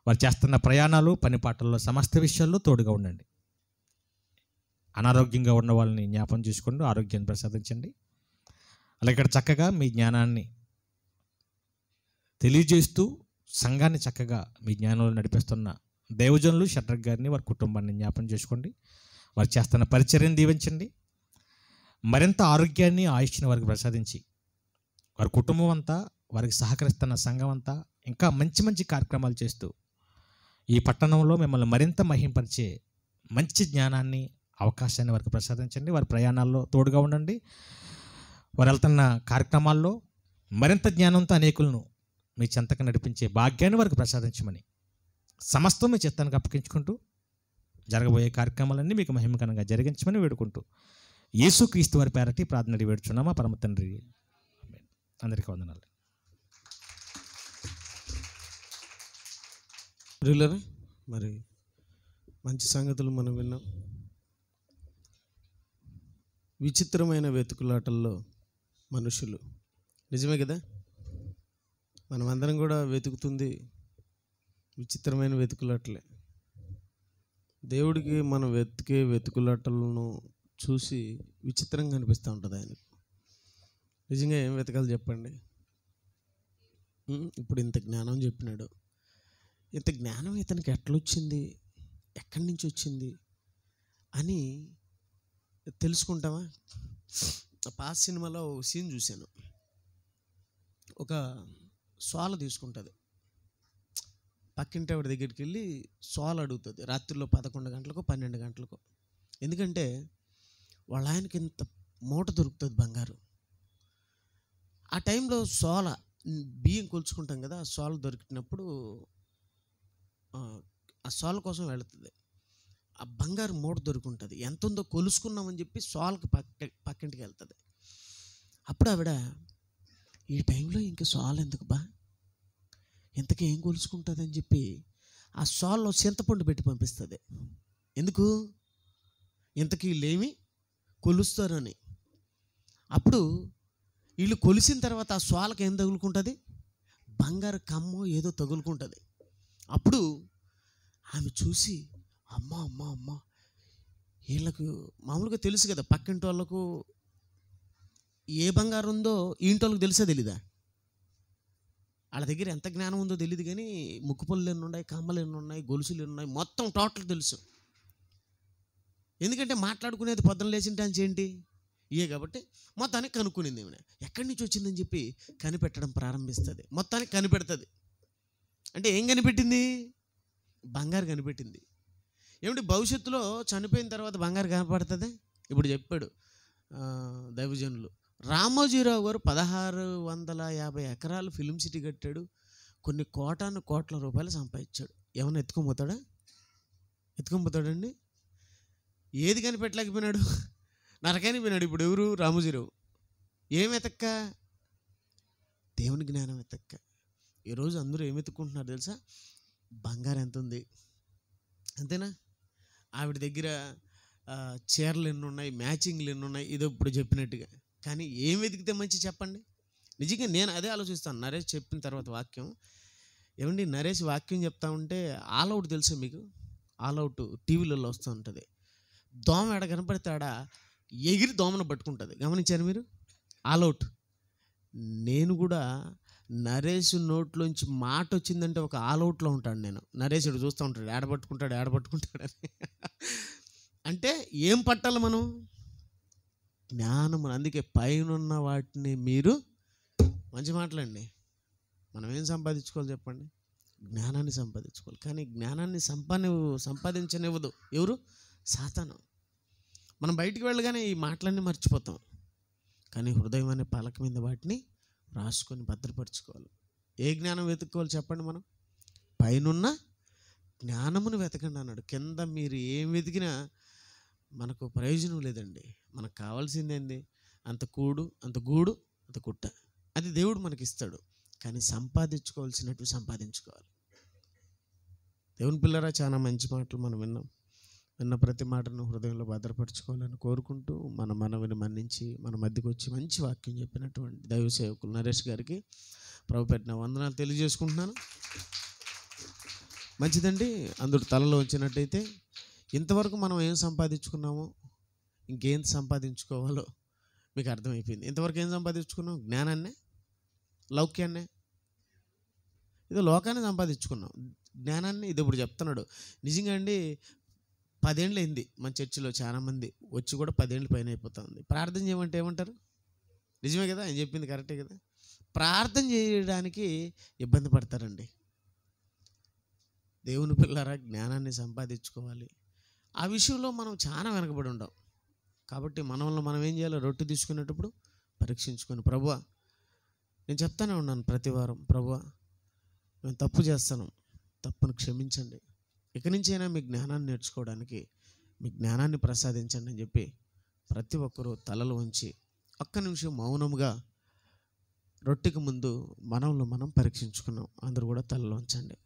వారు చేస్తున్న ప్రయాణాలు, పనిపాటల్లో సమస్త విషయాల్లో తోడుగా ఉండండి. అనారోగ్యంగా ఉన్న వాళ్ళని జ్ఞాపం చేసుకోండి, ఆరోగ్యాన్ని ప్రసాదించండి. అలా ఇక్కడ చక్కగా మీ జ్ఞానాన్ని తెలియజేస్తూ సంఘాన్ని చక్కగా మీ జ్ఞానంలో నడిపిస్తున్న దైవజనులు షడ్రక్ గారిని, వారి కుటుంబాన్ని జ్ఞాపం చేసుకోండి. వారు చేస్తున్న పరిచర్యను దీవించండి. మరింత ఆరోగ్యాన్ని, ఆయుష్ని వారికి ప్రసాదించి, వారి కుటుంబం అంతా, వారికి సహకరిస్తున్న సంఘం అంతా ఇంకా మంచి మంచి కార్యక్రమాలు చేస్తూ ఈ పట్టణంలో మిమ్మల్ని మరింత మహింపరిచే మంచి జ్ఞానాన్ని, అవకాశాన్ని వారికి ప్రసాదించండి. వారి ప్రయాణాల్లో తోడుగా ఉండండి. వారు వెళ్తున్న కార్యక్రమాల్లో మరింత జ్ఞానంతో అనేకులను మీ చెంతకు నడిపించే భాగ్యాన్ని వారికి ప్రసాదించమని సమస్తం మీ చిత్తానికి అప్పగించుకుంటూ జరగబోయే కార్యక్రమాలన్నీ మీకు మహిమకరంగా జరిగించమని వేడుకుంటూ యేసుక్రీస్తు వారి పేరటి ప్రార్థన వేడుచున్నామా పరమ తండ్రి. అందరికీ వందనాలు.
ప్రియులారా, మరి మంచి సంగతులు మనం విన్నాం. విచిత్రమైన వెతుకులాటల్లో మనుషులు, నిజమే కదా, మనమందరం కూడా వెతుకుతుంది విచిత్రమైన వెతుకులాటలే. దేవుడికి మనం వెతికే వెతుకులాటలను చూసి విచిత్రంగా అనిపిస్తూ ఉంటుంది ఆయనకు. నిజంగా ఏం వెతకాలి చెప్పండి? ఇప్పుడు ఇంత జ్ఞానం చెప్పినాడు. ఇంత జ్ఞానం ఇతనికి ఎట్లొచ్చింది, ఎక్కడి నుంచి వచ్చింది అని తెలుసుకుంటావా? పాస్ సినిమాలో ఒక సీన్ చూశాను. ఒక సోల తీసుకుంటుంది, పక్కింటి ఆవిడ దగ్గరికి వెళ్ళి సోల అడుగుతుంది రాత్రిలో 11 గంటలకు 12 గంటలకు. ఎందుకంటే వాళ్ళ ఆయనకి ఇంత మూట దొరుకుతుంది బంగారు. ఆ టైంలో సోల బియ్యం కొలుచుకుంటాం కదా, ఆ సోల దొరికినప్పుడు ఆ సోల కోసం వెళుతుంది. ఆ బంగారు మూట దొరుకుంటుంది, ఎంత ఉందో కొలుసుకున్నామని చెప్పి సోలకి పక్కింటికి వెళ్తుంది. అప్పుడు ఆవిడ, ఈ టైంలో ఇంక సోల ఎందుకు బా, ఇంతకీ ఏం కొలుసుకుంటుంది అని చెప్పి ఆ సోల్లో చింతపండు పెట్టి పంపిస్తుంది. ఎందుకు? ఇంతకీ వీళ్ళేమి కొలుస్తారని. అప్పుడు వీళ్ళు కొలిసిన తర్వాత ఆ సోలకి ఏం తగులుకుంటుంది? బంగారు కమ్మో ఏదో తగులుకుంటుంది. అప్పుడు ఆమె చూసి, అమ్మ అమ్మ అమ్మ, వీళ్ళకు మామూలుగా తెలుసు కదా, పక్కింటి వాళ్ళకు ఏ బంగారం ఉందో ఇంటి వాళ్ళకి తెలుసా తెలీదా? వాళ్ళ దగ్గర ఎంత జ్ఞానం ఉందో తెలియదు, కానీ ముక్కుపళ్ళు ఎన్ని ఉన్నాయి, కమ్మలు ఎన్ని ఉన్నాయి, గొలుసులు ఎన్ని ఉన్నాయి, మొత్తం టోటల్ తెలుసు. ఎందుకంటే మాట్లాడుకునేది పొద్దున లేచిన టాన్స్ ఏంటి ఇయే కాబట్టి మొత్తానికి కనుక్కునింది. ఏమైనా ఎక్కడి నుంచి వచ్చిందని చెప్పి కనిపెట్టడం ప్రారంభిస్తుంది. మొత్తానికి కనిపెడుతుంది. అంటే ఏం కనిపెట్టింది? బంగారు కనిపెట్టింది. ఏమిటి, భవిష్యత్తులో చనిపోయిన తర్వాత బంగారు కనపడుతుంది. ఇప్పుడు చెప్పాడు దైవజనులు, రామోజీరావు గారు 1650 ఎకరాలు ఫిలిం సిటీ కట్టాడు, కొన్ని కోట్ల రూపాయలు సంపాదించాడు. ఏమన్నా ఎత్తుకొని పోతాడండి? ఏది కనిపెట్టలేకపోయినాడు? నరకానికి పోయినాడు. ఇప్పుడు ఎవరు? రామోజీరావు. ఏం వెతక్క? దేవుని జ్ఞానం వెతక్క. ఈరోజు అందరూ ఏం వెతుక్కుంటున్నారు తెలుసా? బంగారం ఎంత ఉంది, అంతేనా? ఆవిడ దగ్గర చీరలు ఎన్ని ఉన్నాయి, మ్యాచింగ్లు ఎన్ని ఉన్నాయి, ఇదో ఇప్పుడు చెప్పినట్టుగా. కానీ ఏం వెతికితే మంచి చెప్పండి? నిజంగా నేను అదే ఆలోచిస్తాను. నరేష్ చెప్పిన తర్వాత వాక్యం, ఏమండి నరేష్ వాక్యం చెప్తా ఉంటే ఆల్అవుట్ తెలుసా మీకు? ఆల్అవుట్ టీవీలలో వస్తూ ఉంటుంది. దోమ ఎడ కనపడతాడా ఎగిరి దోమను పట్టుకుంటుంది. గమనించారు మీరు? ఆల్అవుట్. నేను కూడా నరేష్ నోట్లోంచి మాట వచ్చిందంటే ఒక ఆల్అవుట్లో ఉంటాను నేను. నరేషుడు చూస్తూ ఉంటాడు, ఏడబట్టుకుంటాడని. అంటే ఏం పట్టాలి మనం? జ్ఞానము. అందుకే పైనున్న వాటిని మీరు, మంచి మాటలండి, మనం ఏం సంపాదించుకోవాలి చెప్పండి? జ్ఞానాన్ని సంపాదించుకోవాలి. కానీ జ్ఞానాన్ని సంపాదించనివ్వదు ఎవరు? సాతాను. మనం బయటికి వెళ్ళగానే ఈ మాటలన్నీ మర్చిపోతాం. కానీ హృదయం అనే పలక మీద వాటిని రాసుకొని భద్రపరచుకోవాలి. ఏ జ్ఞానం వెతుక్కోవాలి చెప్పండి? మనం పైనున్న జ్ఞానమును వెతకండి అన్నాడు. కింద మీరు ఏం వెతికినా మనకు ప్రయోజనం లేదండి. మనకు కావాల్సింది ఏంది? అంత గూడు, అంత కుట్ట. అది దేవుడు మనకి ఇస్తాడు. కానీ సంపాదించుకోవాల్సినట్టు సంపాదించుకోవాలి. దేవుని పిల్లరా, చాలా మంచి మాటలు మనం విన్న ప్రతి మాటను హృదయంలో భద్రపరచుకోవాలని కోరుకుంటూ మన మనవిని మన్నించి మన మధ్యకు వచ్చి మంచి వాక్యం చెప్పినటువంటి దైవ సేవకులు నరేష్ గారికి ప్రభు పెట్టిన వందనాలు తెలియజేసుకుంటున్నాను. మంచిదండి. అందరూ తలలో వచ్చినట్టయితే ఇంతవరకు మనం ఏం సంపాదించుకున్నామో, ఇంకేం సంపాదించుకోవాలో మీకు అర్థమైపోయింది. ఇంతవరకు ఏం సంపాదించుకున్నాం? జ్ఞానాన్నే, లౌక్యాన్నే, ఇది లోకాన్ని సంపాదించుకున్నాం. జ్ఞానాన్ని ఇది ఇప్పుడు చెప్తున్నాడు. నిజంగా అండి, 10 ఏళ్ళు అయింది మన చర్చిలో చాలామంది వచ్చి కూడా 10 ఏళ్ళు పైన అయిపోతుంది. ప్రార్థన చేయమంటే ఏమంటారు? నిజమే కదా, ఆయన చెప్పింది కరెక్టే కదా. ప్రార్థన చేయడానికి ఇబ్బంది పడతారండి. దేవుని పిల్లరా, జ్ఞానాన్ని సంపాదించుకోవాలి. ఆ విషయంలో మనం చాలా వెనకబడి ఉండం. కాబట్టి మనం ఏం చేయాలి? రొట్టె తీసుకునేటప్పుడు పరీక్షించుకొని, ప్రభువా, నేను చెప్తానే ఉన్నాను ప్రతి వారం, ప్రభువా నేను తప్పు చేస్తాను, తప్పును క్షమించండి, ఇక నుంచైనా మీ జ్ఞానాన్ని నేర్చుకోవడానికి మీ జ్ఞానాన్ని ప్రసాదించండి అని చెప్పి ప్రతి ఒక్కరూ తలలు ఉంచి ఒక్క నిమిషం మౌనంగా రొట్టెకి ముందు మనం పరీక్షించుకున్నాం. అందరూ కూడా తలలు ఉంచండి.